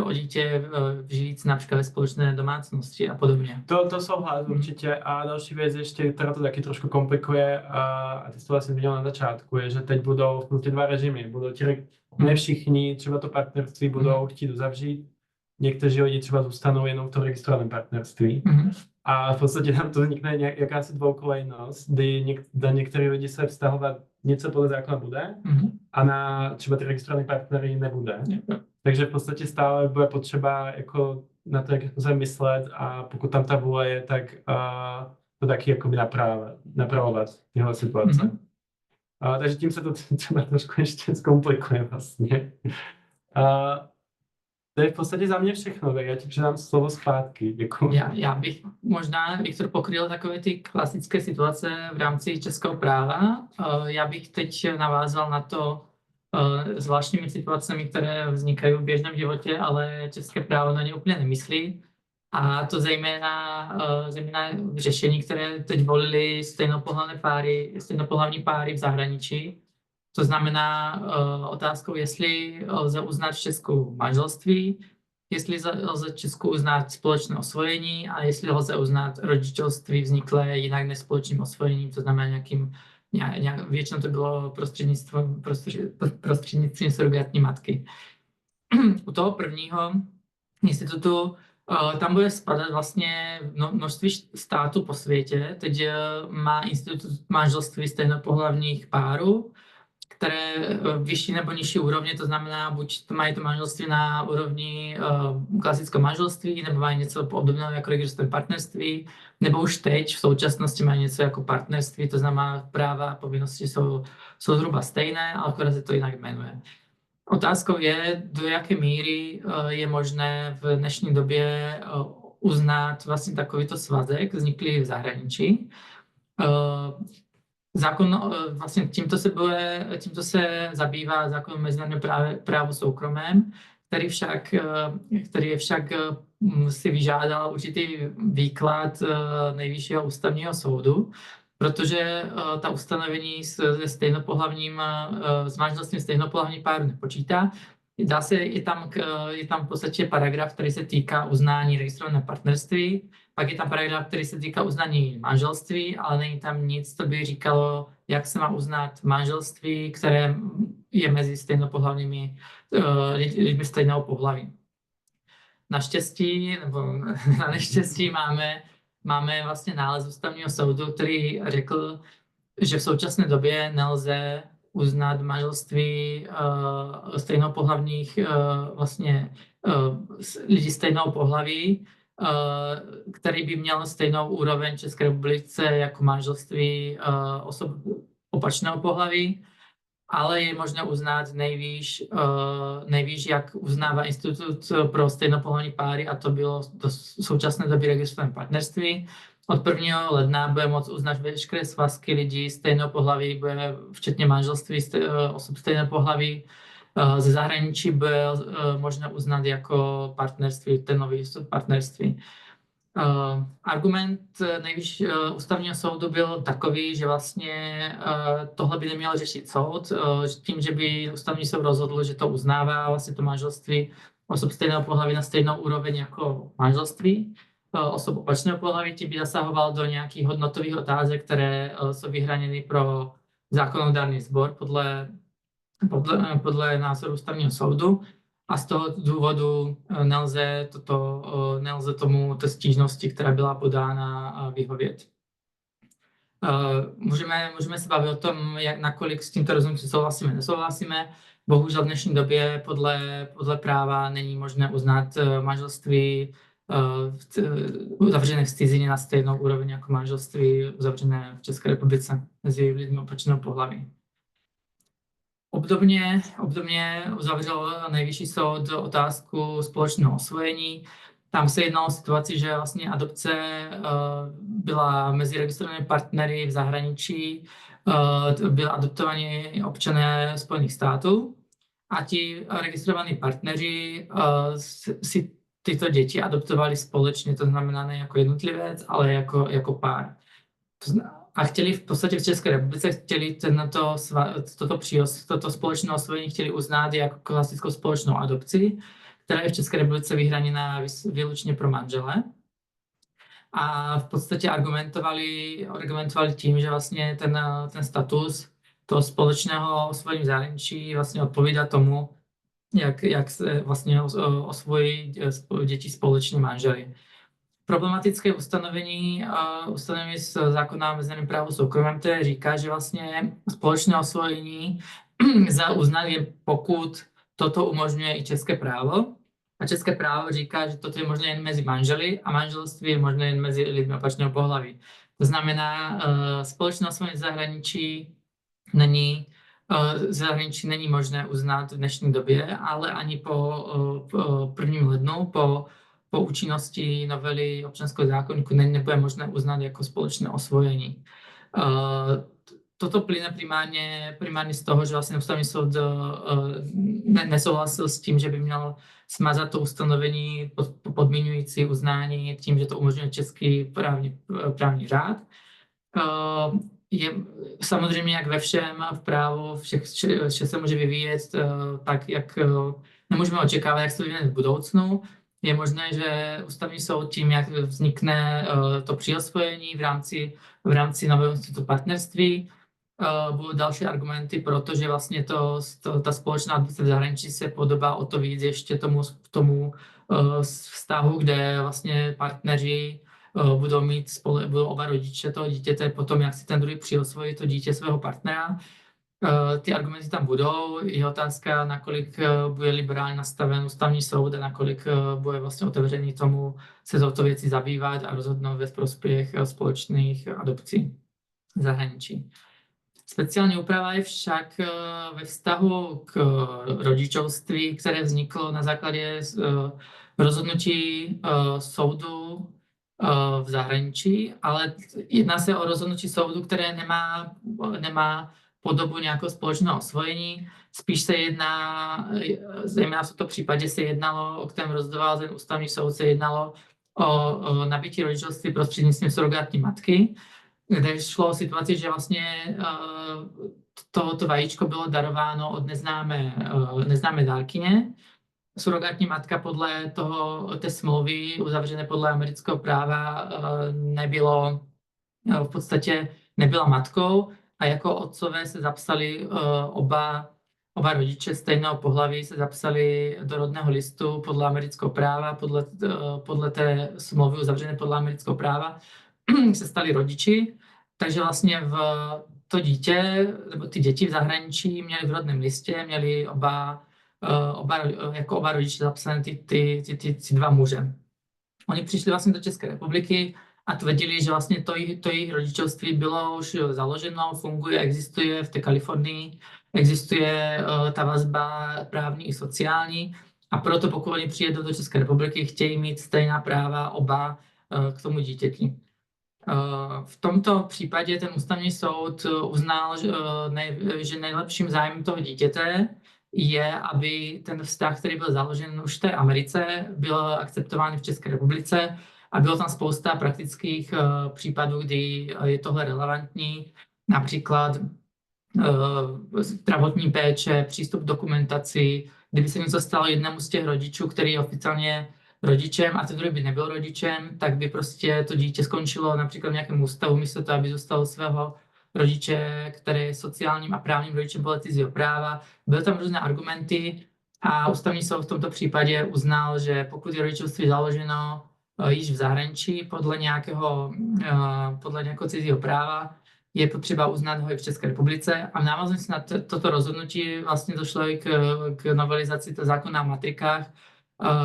o dítě žijící například ve společné domácnosti a podobně. To souhlas určitě a další věc ještě, která to taky trošku komplikuje a ty jsi to vlastně viděl na začátku, je, že teď budou ty 2 režimy, budou ne všichni třeba to partnerství budou chtít uzavřít někteří lidi třeba zůstanou jenom v tom registrovaném partnerství. A v podstatě tam to vznikne jakási dvoukolejnost, kdy na některé lidi se vztahovat něco podle zákona bude a na třeba ty registrované partnery nebude. Takže v podstatě stále bude potřeba jako na to, jak se myslet a pokud tam ta vůle je, tak to taky jakoby napravovat tyhle situace. Takže tím se to třeba trošku ještě zkomplikuje vlastně. To je v podstatě za mě všechno, tak já ti předám slovo zpátky. Děkuji. Já bych možná, Viktor, pokryl takové ty klasické situace v rámci českého práva. Já bych teď navázal na to zvláštními situacemi, které vznikají v běžném životě, ale české právo na ně úplně nemyslí. A to zejména řešení, které teď volili stejnopohlavní páry v zahraničí. To znamená otázkou, jestli lze uznat v Česku manželství, jestli lze v Česku uznat společné osvojení a jestli lze uznat rodičovství vzniklé jinak než společným osvojením, to znamená většinou to bylo prostřednictvím surogátní matky. U toho prvního institutu tam bude spadat vlastně množství států po světě. Teď má institut manželství stejnopohlavních párů, které vyšší nebo nižší úrovně, to znamená, buď mají to manželství na úrovni klasického manželství, nebo mají něco obdobného jako registrované partnerství, nebo už teď v současnosti mají něco jako partnerství, to znamená, práva a povinnosti jsou zhruba stejné, ale akorát se to jinak jmenuje. Otázkou je, do jaké míry je možné v dnešní době uznat vlastně takovýto svazek vzniklý v zahraničí. Zákon vlastně tímto se zabývá zákon o mezinárodním právu soukromém, který však si vyžádal určitý výklad Nejvyššího ústavního soudu, protože ta ustanovení s manželstvím stejnopohlavních párů nepočítá. Je tam v podstatě paragraf, který se týká uznání registrovaného partnerství, pak je tam paragraf, který se týká uznání manželství, ale není tam nic, co by říkalo, jak se má uznat manželství, které je mezi stejnopohlavními lidmi stejného pohlaví. Naštěstí, nebo na neštěstí máme vlastně nález ústavního soudu, který řekl, že v současné době nelze uznat manželství stejnopohlavních lidí stejného pohlaví, který by měl stejnou úroveň v České republice jako manželství osob opačného pohlaví, ale je možné uznat nejvýš, jak uznává Institut pro stejnopohlavní páry, a to bylo do současné doby registrované partnerství. Od 1. ledna bude moct uznat veškeré svazky lidí stejného pohlaví, bude včetně manželství osob stejného pohlaví. Ze zahraničí bude možné uznat jako partnerství, ten nový partnerství. Argument Nejvyššího ústavního soudu byl takový, že vlastně tohle by neměl řešit soud, tím, že by ústavní soud rozhodl, že to uznává vlastně to manželství osob stejného pohlaví na stejnou úroveň jako manželství osob opačného pohlaví, tím by zasahoval do nějakých hodnotových otázek, které jsou vyhraněny pro zákonodárný sbor podle názoru ústavního soudu. A z toho důvodu nelze tomu té stížnosti, která byla podána, vyhovět. Můžeme se bavit o tom, nakolik s tímto rozhodnutím souhlasíme, nesouhlasíme. Bohužel v dnešní době podle práva není možné uznat manželství uzavřené v cizině na stejnou úroveň jako manželství uzavřené v České republice mezi lidmi opačného pohlaví. Obdobně uzavřel Nejvyšší soud otázku společného osvojení. Tam se jednalo o situaci, že vlastně adopce byla mezi registrovanými partnery v zahraničí, byli adoptovaní občané Spojených států a ti registrovaní partneři si tyto děti adoptovali společně, to znamená ne jako jednotlivec, ale jako pár. A chtěli v podstatě v České republice toto společné osvojení chtěli uznat jako klasickou společnou adopci, která je v České republice vyhraněna výlučně pro manžele. A v podstatě argumentovali tím, že vlastně ten status toho společného osvojení v zahraničí vlastně odpovídá tomu, jak se vlastně osvojí děti společně manželi. Problematické ustanovení z zákona o mezinárodním právu soukromém, které říká, že vlastně společné osvojení za uznat je, pokud toto umožňuje i české právo. A české právo říká, že toto je možné jen mezi manželi a manželství je možné jen mezi lidmi opačného pohlaví. To znamená, společné osvojení v zahraničí není možné uznat v dnešní době, ale ani po 1. lednu, po účinnosti novely občanského zákoníku nebude možné uznat jako společné osvojení. Toto plyne primárně z toho, že vlastně Ústavní soud nesouhlasil s tím, že by měl smazat to ustanovení podmiňující uznání tím, že to umožňuje český právní řád. Je samozřejmě, jak ve všem v právu, vše se může vyvíjet tak, jak nemůžeme očekávat, jak se to vyvíje v budoucnu. Je možné, že Ústavní soud tím, jak vznikne to přiosvojení v rámci nového institutu partnerství, budou další argumenty, protože vlastně ta společná adopce v zahraničí se podobá o to víc ještě tomu vztahu, kde vlastně partneři budou oba rodiče toho dítěte potom, jak si ten druhý přiosvojí to dítě svého partnera. Ty argumenty tam budou. Je otázka, nakolik bude liberálně nastaven Ústavní soud a nakolik bude vlastně otevřený tomu se touto věcí zabývat a rozhodnout ve prospěch společných adopcí v zahraničí. Speciální úprava je však ve vztahu k rodičovství, které vzniklo na základě rozhodnutí soudu v zahraničí, ale jedná se o rozhodnutí soudu, které nemá podobu nějakého společného osvojení. Spíš se jedná, zejména v tomto případě se jednalo, o kterém rozhodoval ten Ústavní soud, se jednalo o nabití rodičovství prostřednictvím surogátní matky, kde šlo o situaci, že vlastně to vajíčko bylo darováno od neznámé dárkyně. Surogátní matka podle té smlouvy uzavřené podle amerického práva v podstatě nebyla matkou a jako otcové se zapsali oba rodiče stejného pohlaví se zapsali do rodného listu podle amerického práva, podle té smlouvy uzavřené podle amerického práva se stali rodiči, takže vlastně ty děti v zahraničí měli v rodném listě, měli oba rodiče zapsané ty dva muže. Oni přišli vlastně do České republiky a tvrdili, že vlastně to jejich rodičovství bylo už založeno, funguje, existuje v té Kalifornii, existuje ta vazba právní i sociální a proto pokud oni přijedou do České republiky, chtějí mít stejná práva oba k tomu dítěti. V tomto případě ten Ústavní soud uznal, že nejlepším zájmem toho dítěte je, aby ten vztah, který byl založen už v té Americe, byl akceptován v České republice a bylo tam spousta praktických případů, kdy je tohle relevantní, například zdravotní péče, přístup k dokumentaci. Kdyby se něco stalo jednému z těch rodičů, který je oficiálně rodičem a ten druhý by nebyl rodičem, tak by prostě to dítě skončilo například v nějakém ústavu, místo toho, aby zůstalo svého rodiče, který je sociálním a právním rodičem podle cizího práva. Byly tam různé argumenty a Ústavní soud v tomto případě uznal, že pokud je rodičovství založeno již v zahraničí podle nějakého cizího práva, je potřeba uznat ho i v České republice. A v návaznosti na toto rozhodnutí vlastně došlo i k novelizaci zákona o matrikách,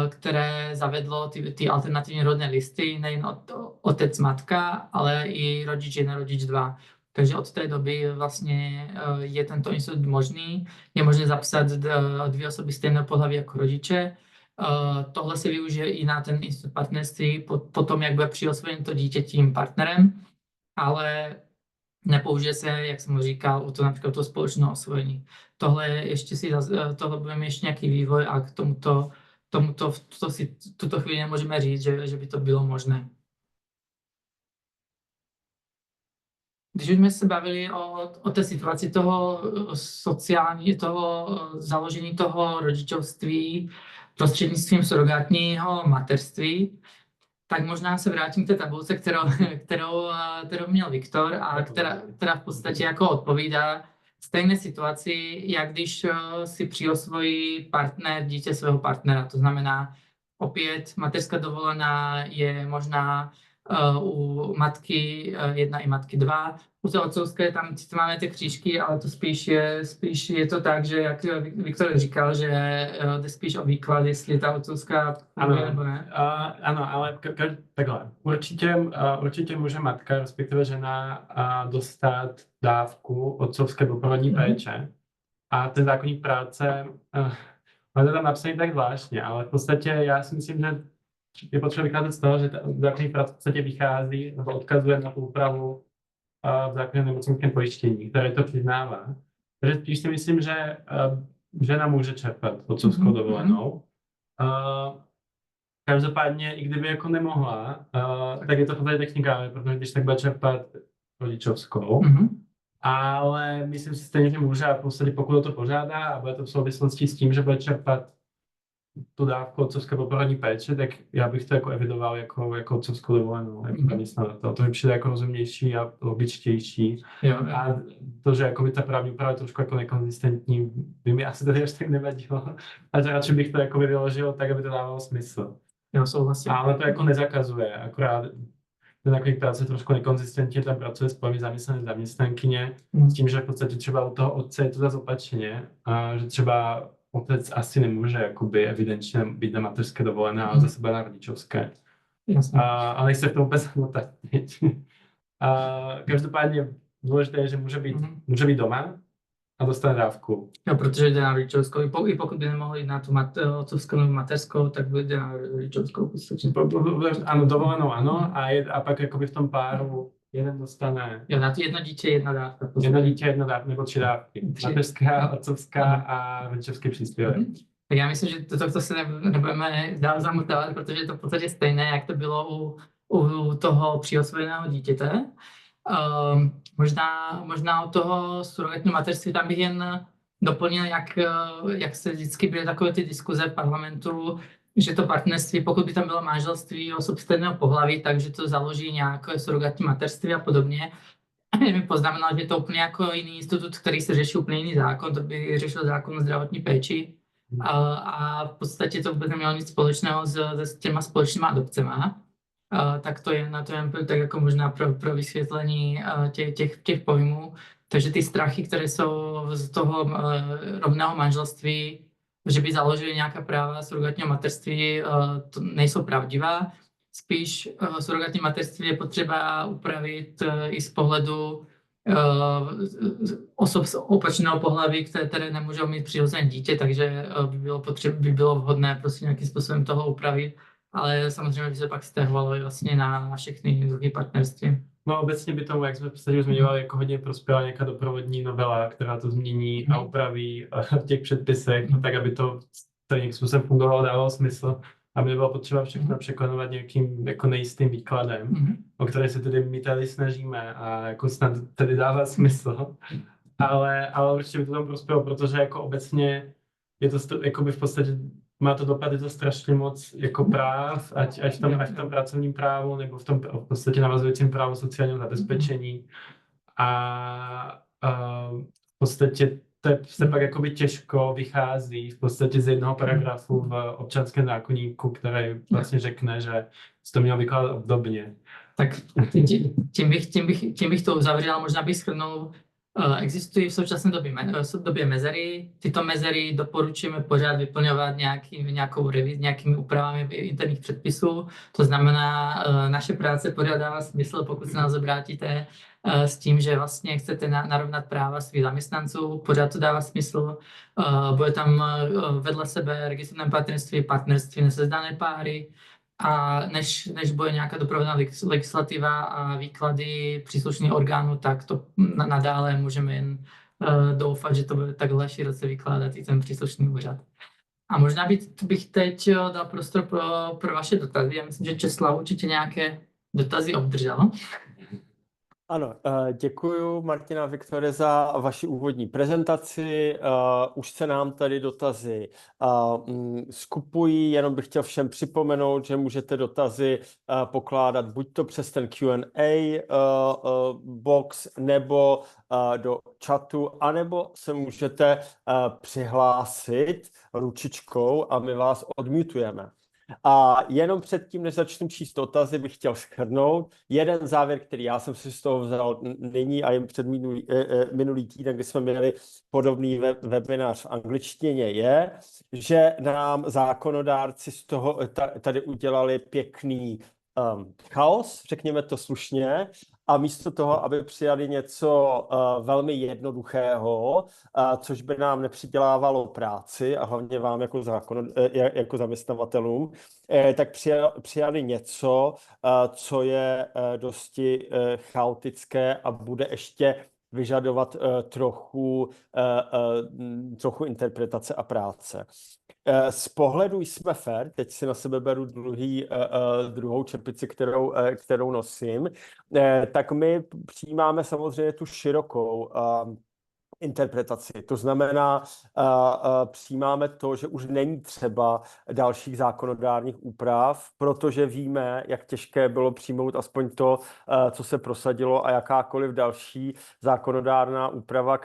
které zavedlo ty alternativní rodné listy, nejen otec, matka, ale i rodič 1, rodič 2. Takže od té doby vlastně je tento institut možný. Je možné zapsat 2 osoby stejného pohlaví jako rodiče. Tohle se využije i na ten institut partnerství potom, jak bude přiosvojen to dítě tím partnerem, ale nepoužije se, jak jsem říkal, například to společné osvojení. Tohle budeme ještě nějaký vývoj a k tomuto v tuto chvíli nemůžeme říct, že by to bylo možné. Když už jsme se bavili o té situaci toho založení toho rodičovství prostřednictvím surogátního mateřství, tak možná se vrátím k té tabulce, kterou měl Viktor a která v podstatě jako odpovídá stejné situaci, jak když si přiosvojí partner dítě svého partnera. To znamená, opět mateřská dovolená je možná u matky 1 i matky 2. U té otcovské tam máme ty křížky, ale to spíš je to tak, že jak Viktor říkal, že jde spíš o výklad, jestli ta otcovská funguje nebo ne. Ano, ale takhle. Určitě může matka, respektive žena, dostat dávku otcovské doprovodní péče. A ten zákoník práce, máte tam napsaný tak zvláštně, ale v podstatě já si myslím, že je potřeba vycházet z toho, že ten zákoník práce v podstatě vychází nebo odkazuje na tu úpravu v zákoně o nemocenském pojištění, které to přiznává. Takže spíš si myslím, že žena může čerpat otcovskou dovolenou. Každopádně, i kdyby jako nemohla, tak je to v podstatě technikále, protože když tak bude čerpat rodičovskou. Ale myslím si stejně, že může a v podstatě pokud to požádá a bude to v souvislosti s tím, že bude čerpat tu dávku otcovské doprovodní péče, tak já bych to jako evidoval jako otcovskou dovolenou, jako zaměstnavatel. To mi přijde jako rozumnější a logičtější. Jo. A to, že jako by ta právní úprava je trošku jako nekonzistentní, by mi asi tady až tak nevadilo. Ale radši bych to jako vyložil tak, aby to dávalo smysl. Jo, souhlasím. Ale to jako nezakazuje, akorát ten zákoník práce trošku nekonzistentně tam pracuje s pojmy zaměstnanec zaměstnankyně, s tím, že v podstatě třeba u toho otce je to zase opačně, a že třeba otec asi nemůže jakoby evidentně být na mateřské dovolené, ale zase bude na rodičovské. A nechci se v tom vůbec zamotat. Každopádně důležité je, že může být doma a dostane dávku. No, protože jde na rodičovskou. I pokud by nemohli jít na tu otcovskou nebo mateřskou, tak jde na rodičovskou. Ano, dovolenou ano, a pak jakoby v tom páru jeden dostane... Jo, na to jedno dítě jedna dávka. Jedno dítě, jedna dávka, nebo 3 dávky. Mateřská, otcovská a rodičovský příspěvek. Tak já myslím, že to se nebudeme dál zamotávat, protože je to v podstatě stejné, jak to bylo u toho přiosvojeného dítěte. Možná u toho surrogatního mateřství tam bych jen doplnil, jak se vždycky byly takové ty diskuze v parlamentu, že to partnerství, pokud by tam bylo manželství osob stejného pohlaví, takže to založí nějaké surrogatní mateřství a podobně. Mi poznamenal, že je to úplně jako jiný institut, který se řeší úplně jiný zákon, to by řešil zákon o zdravotní péči. A v podstatě to vůbec nemělo nic společného s těma společnýma adopcema. Tak to je na to jen tak jako možná pro vysvětlení těch pojmů. Takže ty strachy, které jsou z toho rovného manželství, že by založili nějaká práva surrogatního mateřství, to nejsou pravdivá. Spíš surrogatní mateřství je potřeba upravit i z pohledu osob z opačného pohlaví, které nemůžou mít přirozené dítě, takže by bylo vhodné prostě nějakým způsobem toho upravit. Ale samozřejmě by se pak vztahovalo vlastně na všechny druhy partnerství. No obecně by tomu, jak jsme v podstatě zmiňovali, jako hodně prospěla nějaká doprovodní novela, která to změní a upraví v těch předpisech, tak aby to nějakým způsobem fungovalo, dávalo smysl. Aby nebylo potřeba všechno překlenovat nějakým jako nejistým výkladem, o které se tedy my tady snažíme a jako snad tedy dává smysl. Ale určitě by to tam prospělo, protože jako obecně je to jako by v podstatě má to dopad, je to strašně moc jako práv, ať v tom pracovním právu, nebo v tom v podstatě navazujícím právu sociálního zabezpečení. A v podstatě se pak jakoby těžko vychází v podstatě z jednoho paragrafu v občanském zákoníku, který vlastně řekne, že se to mělo vykládat obdobně. Tak tím bych to uzavřel, možná bych shrnul. Existují v současné době mezery. Tyto mezery doporučujeme pořád vyplňovat nějakou revizi, nějakými úpravami interních předpisů. To znamená, naše práce pořád dává smysl, pokud se nás obrátíte s tím, že vlastně chcete narovnat práva svých zaměstnanců, pořád to dává smysl. Bude tam vedle sebe registrované partnerství nesezdané páry. A než bude nějaká doprovodná legislativa a výklady příslušných orgánů, tak to nadále můžeme jen doufat, že to bude takhle široce vykládat i ten příslušný úřad. A možná bych teď dal prostor pro vaše dotazy. Já myslím, že Česlav určitě nějaké dotazy obdržel. Ano, děkuji Martina, Viktore, za vaši úvodní prezentaci. Už se nám tady dotazy skupují, jenom bych chtěl všem připomenout, že můžete dotazy pokládat buď to přes ten Q&A box, nebo do chatu, anebo se můžete přihlásit ručičkou a my vás odmutujeme. A jenom předtím, než začnu číst dotazy, bych chtěl shrnout jeden závěr, který já jsem si z toho vzal nyní a jen před minulý týden, kdy jsme měli podobný webinář v angličtině, je, že nám zákonodárci z toho tady udělali pěkný chaos, řekněme to slušně, a místo toho, aby přijali něco velmi jednoduchého, což by nám nepřidělávalo práci a hlavně vám jako zaměstnavatelům, tak přijali něco, co je dosti chaotické a bude ještě vyžadovat trochu interpretace a práce. Z pohledu jsme fair, teď si na sebe beru druhou čepici, kterou nosím, tak my přijímáme samozřejmě tu širokou interpretaci. To znamená, přijímáme to, že už není třeba dalších zákonodárných úprav, protože víme, jak těžké bylo přijmout aspoň to, co se prosadilo, a jakákoliv další zákonodárná úprava,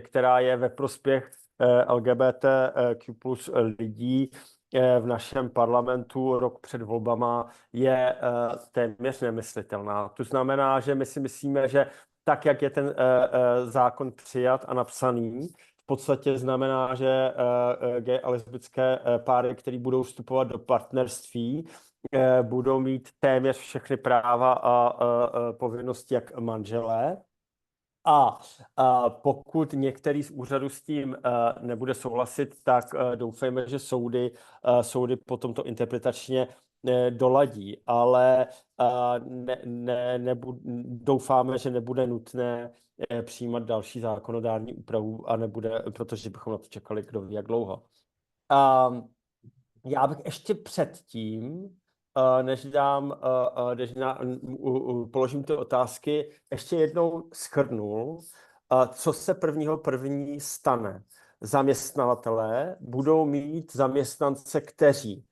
která je ve prospěch LGBTQ+ lidí v našem parlamentu rok před volbama, je téměř nemyslitelná. To znamená, že my si myslíme, že tak, jak je ten zákon přijat a napsaný, v podstatě znamená, že gay a lesbické páry, které budou vstupovat do partnerství, budou mít téměř všechny práva a povinnosti jak manželé. A pokud některý z úřadů s tím nebude souhlasit, tak doufejme, že soudy potom to interpretačně doladí, ale doufáme, že nebude nutné přijímat další zákonodární úpravu a nebude, protože bychom na to čekali kdo ví jak dlouho. Já bych ještě předtím, než položím ty otázky, ještě jednou shrnul, co se 1.1. stane. Zaměstnavatelé budou mít zaměstnance, kteří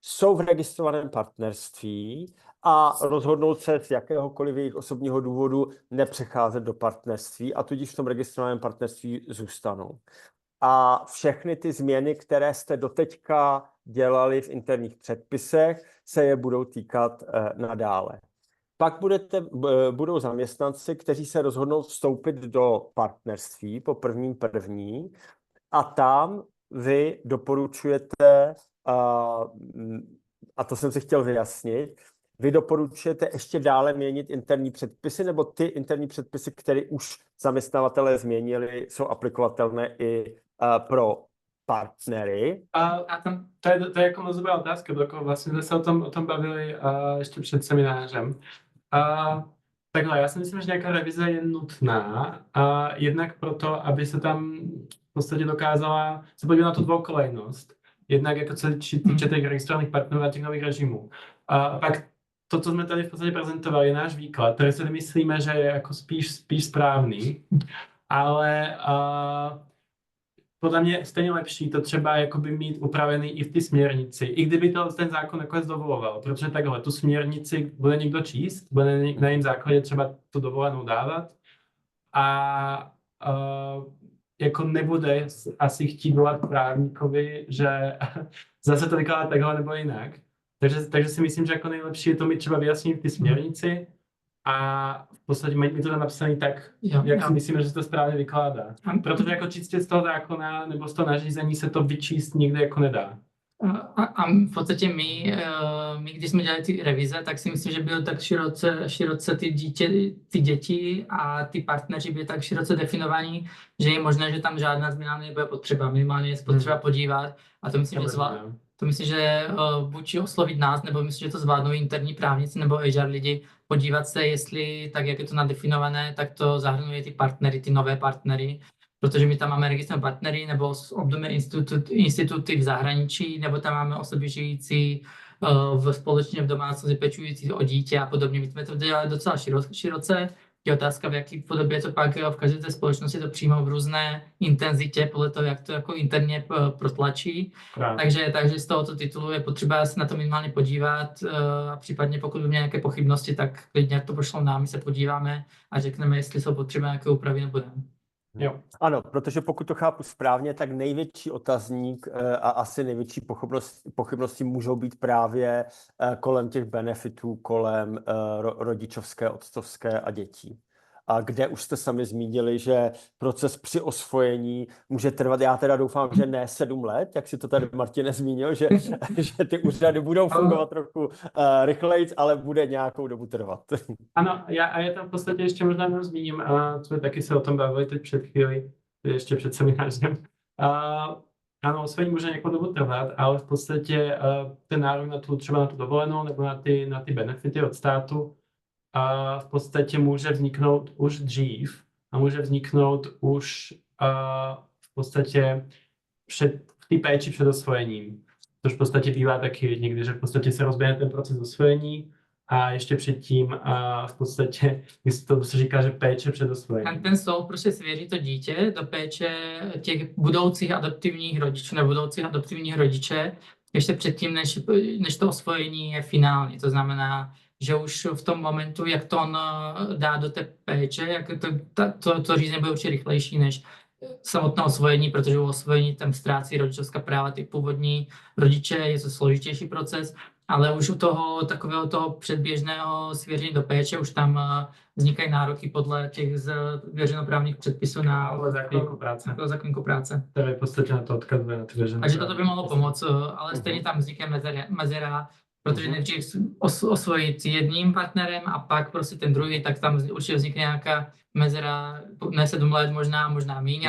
jsou v registrovaném partnerství a rozhodnou se z jakéhokoliv jejich osobního důvodu nepřecházet do partnerství a tudíž v tom registrovaném partnerství zůstanou. A všechny ty změny, které jste doteďka dělali v interních předpisech, se je budou týkat nadále. Pak budou zaměstnanci, kteří se rozhodnou vstoupit do partnerství po 1.1. a tam vy doporučujete, a to jsem si chtěl vyjasnit, vy doporučujete ještě dále měnit interní předpisy, nebo ty interní předpisy, které už zaměstnavatelé změnili, jsou aplikovatelné i pro partnery? To je jako moc dobrá otázka, protože vlastně jsme se o tom bavili ještě před seminářem. Takhle, já si myslím, že nějaká revize je nutná, jednak proto, aby se tam v podstatě dokázala se podívat na tu dvoukolejnost. Jednak jako co týče těch registrovaných partnerů a těch nových režimů. A pak to, co jsme tady v podstatě prezentovali, je náš výklad, který si myslíme, že je jako spíš správný, ale podle mě stejně lepší to třeba jakoby mít upravený i v té směrnici, i kdyby to ten zákon nakonec dovoloval, protože takhle tu směrnici bude někdo číst, bude na jejím základě třeba tu dovolenou dávat a jako nebude asi chtít volat právníkovi, že zase to vykládá takhle nebo jinak. Takže si myslím, že jako nejlepší je to mít třeba vyjasnit v té směrnici a v podstatě mít to tam napsané tak, jak si myslíme, že se to správně vykládá. Protože jako čistě z toho zákona nebo z toho nařízení se to vyčíst nikdy jako nedá. A v podstatě my, když jsme dělali ty revize, tak si myslím, že bylo tak široce ty děti a ty partneři byli tak široce definovaní, že je možné, že tam žádná změna nebude potřeba. Minimálně je potřeba podívat a to myslím, že buď oslovit nás, nebo myslím, že to zvládnou interní právníci nebo HR lidi, podívat se, jestli tak, jak je to nadefinované, tak to zahrnuje ty partnery, ty nové partnery. Protože my tam máme registrované partnery nebo obdobné instituty v zahraničí, nebo tam máme osoby žijící společně v domácnosti pečující o dítě a podobně. My jsme to dělali docela široce. Je otázka, v jaké podobě to pak v každé té společnosti to přímo v různé intenzitě, podle toho, jak to jako interně protlačí. Takže z tohoto titulu je potřeba se na to minimálně podívat a případně pokud by měl nějaké pochybnosti, tak klidně jak to pošlou nám, my se podíváme a řekneme, jestli jsou potřeba nějaké úpravy nebo ne. Jo. Ano, protože pokud to chápu správně, tak největší otazník a asi největší pochybnosti můžou být právě kolem těch benefitů, kolem rodičovské, otcovské a dětí. A kde už jste sami zmínili, že proces při osvojení může trvat, já teda doufám, že ne 7 let, jak si to tady Martine zmínil, že ty úřady budou fungovat trochu rychleji, ale bude nějakou dobu trvat. Ano, já to v podstatě ještě možná jenom zmíním, jsme taky se o tom bavili teď před chvíli, ještě před seminářem. Ano, osvojení může nějakou dobu trvat, ale v podstatě ten nárok třeba na tu dovolenou nebo na ty benefity od státu v podstatě může vzniknout už dřív a může vzniknout už v podstatě v té péči před osvojením. Což v podstatě bývá taky někdy, že v podstatě se rozběhne ten proces osvojení a ještě předtím v podstatě to se říká, že péče před osvojením. Ten soud prostě svěří to dítě do péče těch budoucích adoptivních rodičů nebo budoucích adoptivních rodiče ještě předtím, než to osvojení je finální. To znamená, že už v tom momentu, jak to on dá do té péče, jak to řízení bude určitě rychlejší než samotné osvojení, protože u osvojení tam ztrácí rodičovská práva ty původní rodiče, je to složitější proces, ale už u toho takového toho předběžného svěření do péče už tam vznikají nároky podle těch veřejnoprávních předpisů na zákoníku práce. Které v podstatě na to odkazuje. Takže toto by mohlo pomoct, ale stejně tam vznikne mezera, protože nejdřív osvojit jedním partnerem a pak prostě ten druhý, tak tam určitě vznikne nějaká mezera, ne 7 let možná míň,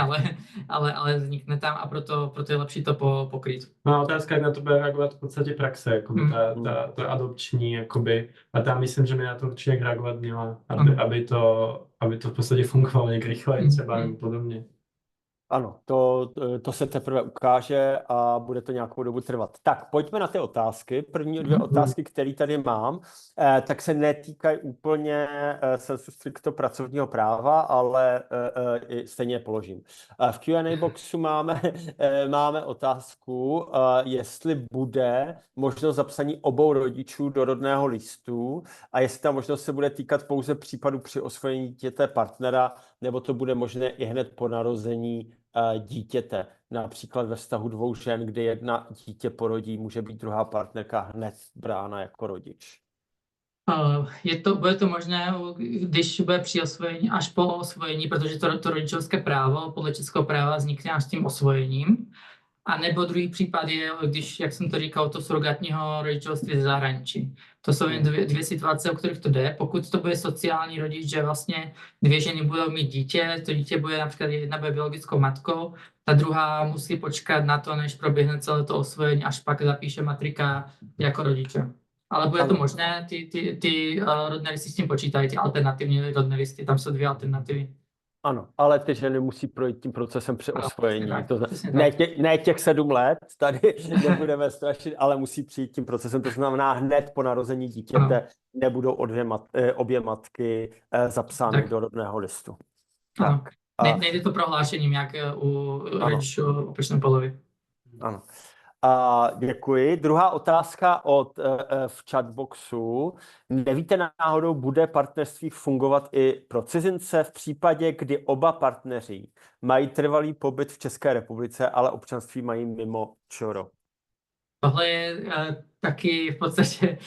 ale vznikne tam a proto je lepší to pokrýt. No otázka, jak na to bude reagovat v podstatě praxe, jakoby ta adopční, jakoby, a tam myslím, že by na to určitě reagovat měla, aby to v podstatě fungovalo nějak rychleji třeba nebo podobně. Ano, to se teprve ukáže a bude to nějakou dobu trvat. Tak, pojďme na ty otázky. První 2 otázky, které tady mám, tak se netýkají úplně sensu stricto pracovního práva, ale stejně je položím. V Q&A boxu máme otázku, jestli bude možnost zapsaní obou rodičů do rodného listu a jestli ta možnost se bude týkat pouze případu při osvojení dítěte partnera, nebo to bude možné i hned po narození dítěte. Například ve vztahu 2 žen, kdy jedna dítě porodí, může být druhá partnerka hned brána jako rodič. Bude to možné, když bude při osvojení, až po osvojení, protože to rodičovské právo podle českého práva vznikne až s tím osvojením. A nebo druhý případ je, když, jak jsem to říkal, to surogátního rodičovství ze zahraničí. To jsou jen dvě situace, o kterých to jde. Pokud to bude sociální rodič, že vlastně 2 ženy budou mít dítě, to dítě bude například jedna bude biologickou matkou, ta druhá musí počkat na to, než proběhne celé to osvojení, až pak zapíše matrika jako rodiče. Ale bude to možné, ty rodné listy s tím počítají, ty alternativní rodné listy, tam jsou 2 alternativy. Ano, ale ty ženy musí projít tím procesem při osvojení. Tak, ne těch 7 let, tady nebudeme strašit, ale musí přijít tím procesem. To znamená, hned po narození dítěte nebudou obě matky zapsány do rodného listu. Ano. Nejde to prohlášením, jak u rodičů opačné polovy. Ano. Děkuji. Druhá otázka v chatboxu. Nevíte náhodou, bude partnerství fungovat i pro cizince v případě, kdy oba partneři mají trvalý pobyt v České republice, ale občanství mají mimo ČR? Tohle je taky v podstatě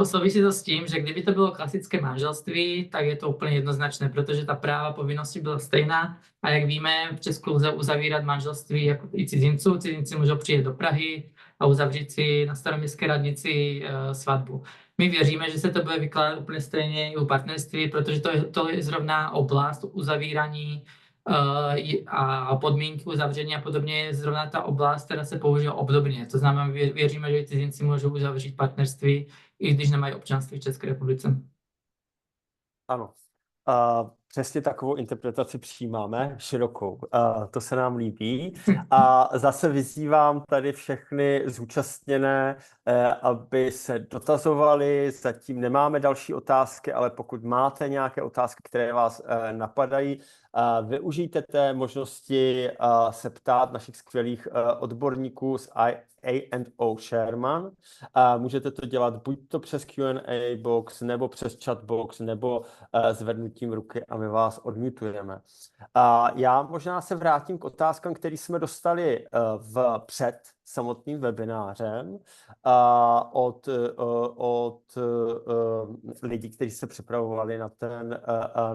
souvisí to s tím, že kdyby to bylo klasické manželství, tak je to úplně jednoznačné, protože ta práva povinnosti byla stejná a jak víme, v Česku lze uzavírat manželství jako i cizinců. Cizinci můžou přijet do Prahy a uzavřít si na staroměstské radnici svatbu. My věříme, že se to bude vykládat úplně stejně i u partnerství, protože to je zrovna oblast uzavírání a podmínky uzavření a podobně je zrovna ta oblast, která se použije obdobně. To znamená, věříme, že cizinci můžou uzavřít partnerství, i když nemají občanství v České republice. Ano. Přesně takovou interpretaci přijímáme, širokou. To se nám líbí. A zase vyzývám tady všechny zúčastněné, aby se dotazovali. Zatím nemáme další otázky, ale pokud máte nějaké otázky, které vás napadají, využijte té možnosti se ptát našich skvělých odborníků z A&O Sherman. Můžete to dělat buď to přes Q&A box, nebo přes chat box, nebo zvednutím ruky a my vás odmutujeme. Já možná se vrátím k otázkám, které jsme dostali před samotným webinářem od lidí, kteří se připravovali na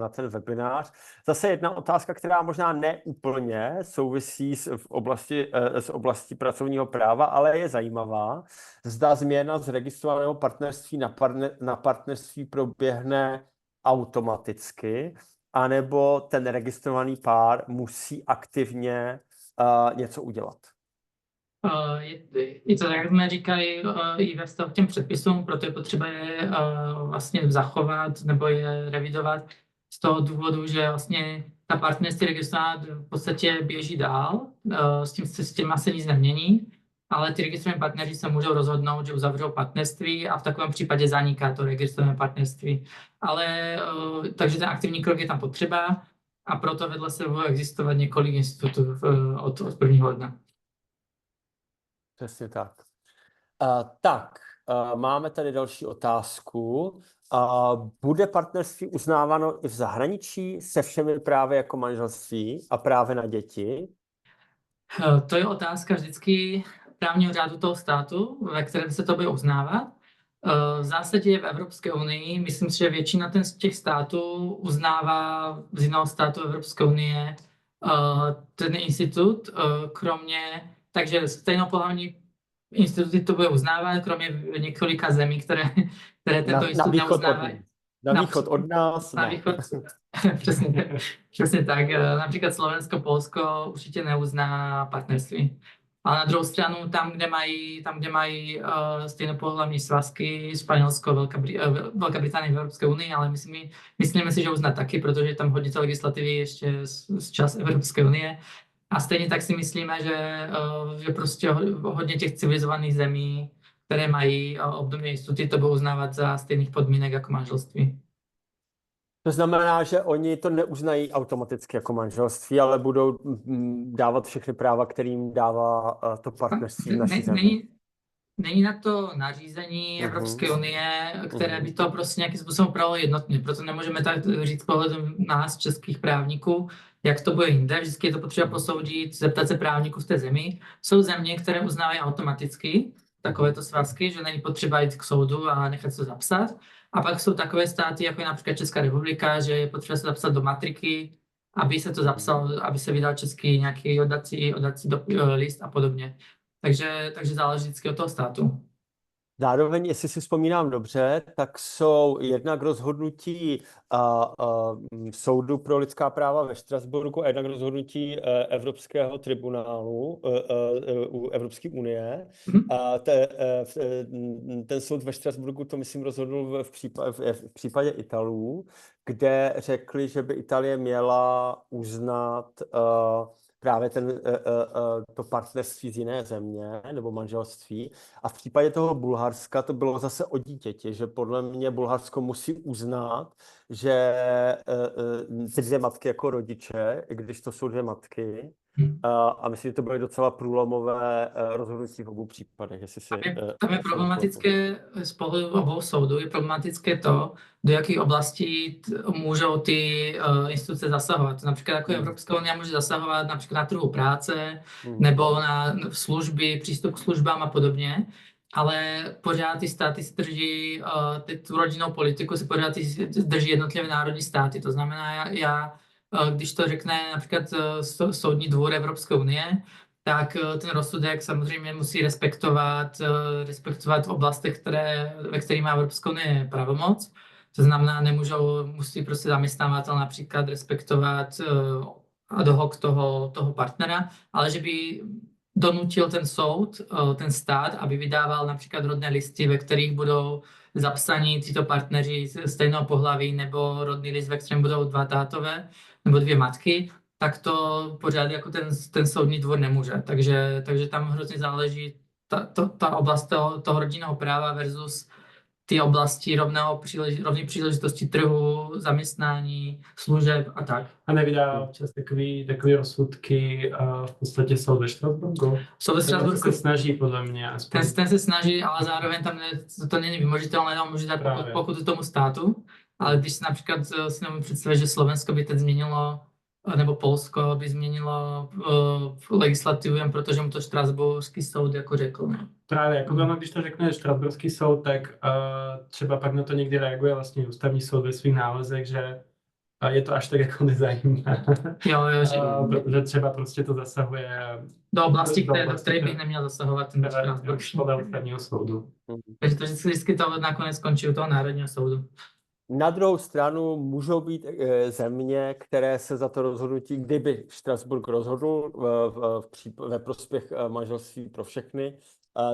ten webinář. Zase jedna otázka, která možná neúplně souvisí s oblastí pracovního práva, ale je zajímavá. Zda změna z registrovaného partnerství na partnerství proběhne automaticky, anebo ten registrovaný pár musí aktivně něco udělat. Je to tak, jak jsme říkali, i ve vztahu k těm předpisům, proto je potřeba je vlastně zachovat nebo je revidovat z toho důvodu, že vlastně ta partnerství registrovaná v podstatě běží dál, s tím se nic nemění, ale ty registrované partneři se můžou rozhodnout, že uzavřou partnerství a v takovém případě zaniká to registrované partnerství. Ale takže ten aktivní krok je tam potřeba a proto vedle se bude existovat několik institutů od 1. ledna. Přesně tak. Máme tady další otázku. Bude partnerství uznáváno i v zahraničí se všemi právy jako manželství a právě na děti? To je otázka vždycky právního řádu toho státu, ve kterém se to bude uznávat. V zásadě v Evropské unii, myslím si, že většina těch států uznává z jiného státu Evropské unie ten institut, takže stejnopohlavní instituty to bude uznávat, kromě několika zemí, které tento institut neuznávají. Na východ od nás. Na východ, přesně tak. Například Slovensko, Polsko určitě neuzná partnerství. Ale na druhou stranu, tam, kde mají stejnopohlavní svazky, Španělsko, Velká Británie v Evropské unii, ale myslíme si, že uzná taky, protože je tam hodně legislativy ještě z čas Evropské unie. A stejně tak si myslíme, že prostě hodně těch civilizovaných zemí, které mají obdobné instituty, to budou uznávat za stejných podmínek jako manželství. To znamená, že oni to neuznají automaticky jako manželství, ale budou dávat všechny práva, kterým dává to partnerství v naší zemi. Není na to nařízení Evropské unie, které by to prostě nějakým způsobem upravilo jednotně. Proto nemůžeme tak říct pohledem nás, českých právníků, jak to bude jinde. Vždycky je to potřeba posoudit, zeptat se právníků v té zemi. Jsou země, které uznávají automaticky takovéto svazky, že není potřeba jít k soudu a nechat se zapsat. A pak jsou takové státy, jako je například Česká republika, že je potřeba se zapsat do matriky, aby se to zapsal, aby se vydal český nějaký oddací list a podobně. Takže záleží vždycky od toho státu. Zároveň, jestli si vzpomínám dobře, tak jsou jednak rozhodnutí Soudu pro lidská práva ve Štrasburku a jednak rozhodnutí Evropského tribunálu u Evropské unie. Ten soud ve Štrasburku to, myslím, rozhodl v případě Italů, kde řekli, že by Itálie měla uznat právě to partnerství z jiné země nebo manželství. A v případě toho Bulharska to bylo zase o dítěti, že podle mě Bulharsko musí uznat, že ty dvě matky jako rodiče, i když to jsou dvě matky, a myslím, že to byly docela průlomové rozhodnutí v obou případech. Tam je problematické z pohledu obou soudů, je problematické to, do jakých oblastí můžou ty instituce zasahovat. Například jako Evropská unie může zasahovat například na trhu práce nebo na služby, přístup k službám a podobně. Ale pořád ty státy si drží tu rodinnou politiku, se pořád drží jednotlivé národní státy. To znamená, když to řekne například Soudní dvůr Evropské unie, tak ten rozsudek samozřejmě musí respektovat v oblastech, ve kterých má Evropská unie pravomoc. To znamená, musí prostě zaměstnavatel například respektovat ad hoc toho partnera, ale že by donutil ten soud, ten stát, aby vydával například rodné listy, ve kterých budou zapsaní tyto partneři stejného pohlaví nebo rodný list, ve kterém budou dva tátové nebo dvě matky, tak to pořád jako ten soudní dvor nemůže. Takže tam hrozně záleží ta oblast toho rodinného práva versus ty oblasti rovné příležitosti trhu, zaměstnání, služeb a tak. A nevydá občas takový rozsudky v podstatě soud ve Štrasburku? Soud ve Štrasburku se snaží podle mě. Aspoň. Ten se snaží, ale zároveň tam to není vymožitelné, tam může dát pokud tomu státu. Ale když si například si nemůžu představit, že Slovensko by teď změnilo, nebo Polsko by změnilo legislativu jen protože mu to štrasburský soud jako řekl. Ne? Právě, jako když to řekne štrasburský soud, tak třeba pak na to někdy reaguje vlastně ústavní soud ve svých nálezech, že je to až tak jako nezajímá. Jo, protože třeba prostě to zasahuje do oblasti, do které bych neměl zasahovat ten štrasburský ústavního soudu. Takže to vždycky to nakonec skončí u toho Národního soudu. Na druhou stranu můžou být země, které se za to rozhodnutí, kdyby Štrasburk rozhodl ve prospěch manželství pro všechny,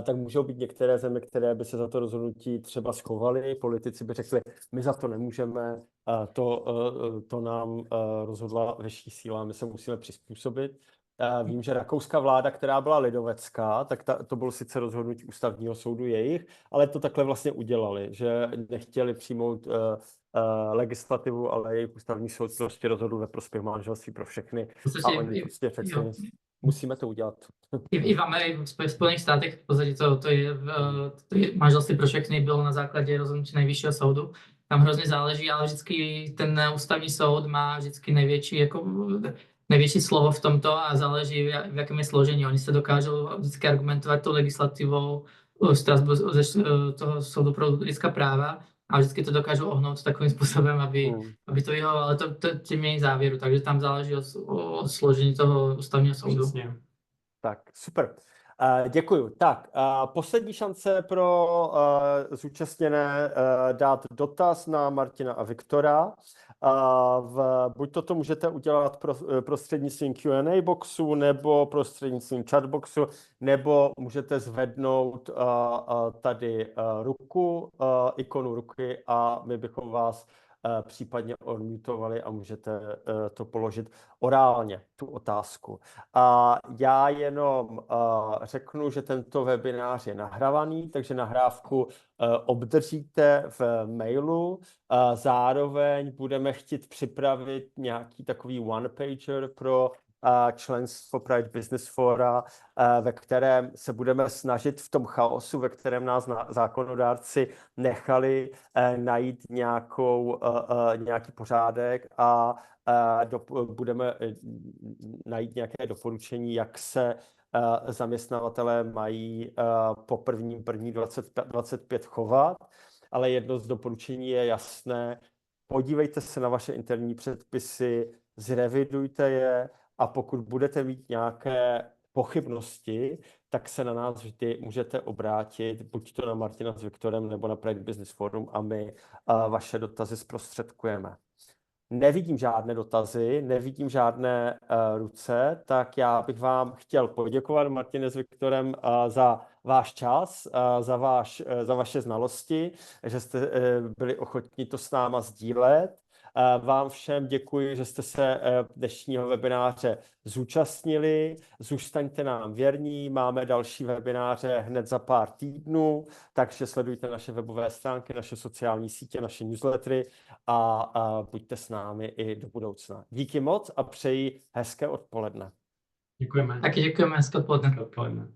tak můžou být některé země, které by se za to rozhodnutí třeba schovaly. Politici by řekli, my za to nemůžeme, to nám rozhodla vyšší síla, my se musíme přizpůsobit. Vím, že rakouská vláda, která byla lidovecká, tak to bylo sice rozhodnutí ústavního soudu jejich, ale to takhle vlastně udělali, že nechtěli přijmout legislativu, ale jejich ústavní soud prostě rozhodl ve prospěch manželství pro všechny. A oni prostě řekli, musíme to udělat. I v Spojených státech v podstatě to je manželství pro všechny bylo na základě rozhodnutí nejvyššího soudu. Tam hrozně záleží, ale vždycky ten ústavní soud má vždycky největší slovo v tomto a záleží, v jakém je složení. Oni se dokážou vždycky argumentovat tou legislativou toho soudu pro lidská práva a vždycky to dokážou ohnout takovým způsobem, aby to vyhovovalo, ale to tím je závěru, takže tam záleží o složení toho ústavního soudu. Přesně. Tak, super. Děkuju. Tak, poslední šance pro zúčastněné dát dotaz na Martina a Viktora. Buď to můžete udělat prostřednictvím Q&A boxu, nebo prostřednictvím chatboxu, nebo můžete zvednout tady ruku, ikonu ruky a my bychom vás případně odmutovali a můžete to položit orálně, tu otázku. Já jenom řeknu, že tento webinář je nahrávaný, takže nahrávku obdržíte v mailu. Zároveň budeme chtít připravit nějaký takový one-pager pro členstvo Pride Business Fora, ve kterém se budeme snažit v tom chaosu, ve kterém nás zákonodárci nechali, najít nějaký pořádek a budeme najít nějaké doporučení, jak se zaměstnavatelé mají po 1.1.2025 chovat, ale jedno z doporučení je jasné. Podívejte se na vaše interní předpisy, zrevidujte je, a pokud budete mít nějaké pochybnosti, tak se na nás vždy můžete obrátit, buď to na Martina s Viktorem, nebo na Pride Business Forum a my vaše dotazy zprostředkujeme. Nevidím žádné dotazy, nevidím žádné ruce, tak já bych vám chtěl poděkovat, Martine s Viktorem, za váš čas, za vaše znalosti, že jste byli ochotní to s náma sdílet. Vám všem děkuji, že jste se dnešního webináře zúčastnili. Zůstaňte nám věrní, máme další webináře hned za pár týdnů, takže sledujte naše webové stránky, naše sociální sítě, naše newslettery a buďte s námi i do budoucna. Díky moc a přeji hezké odpoledne. Děkujeme. Taky děkujeme, hezké odpoledne.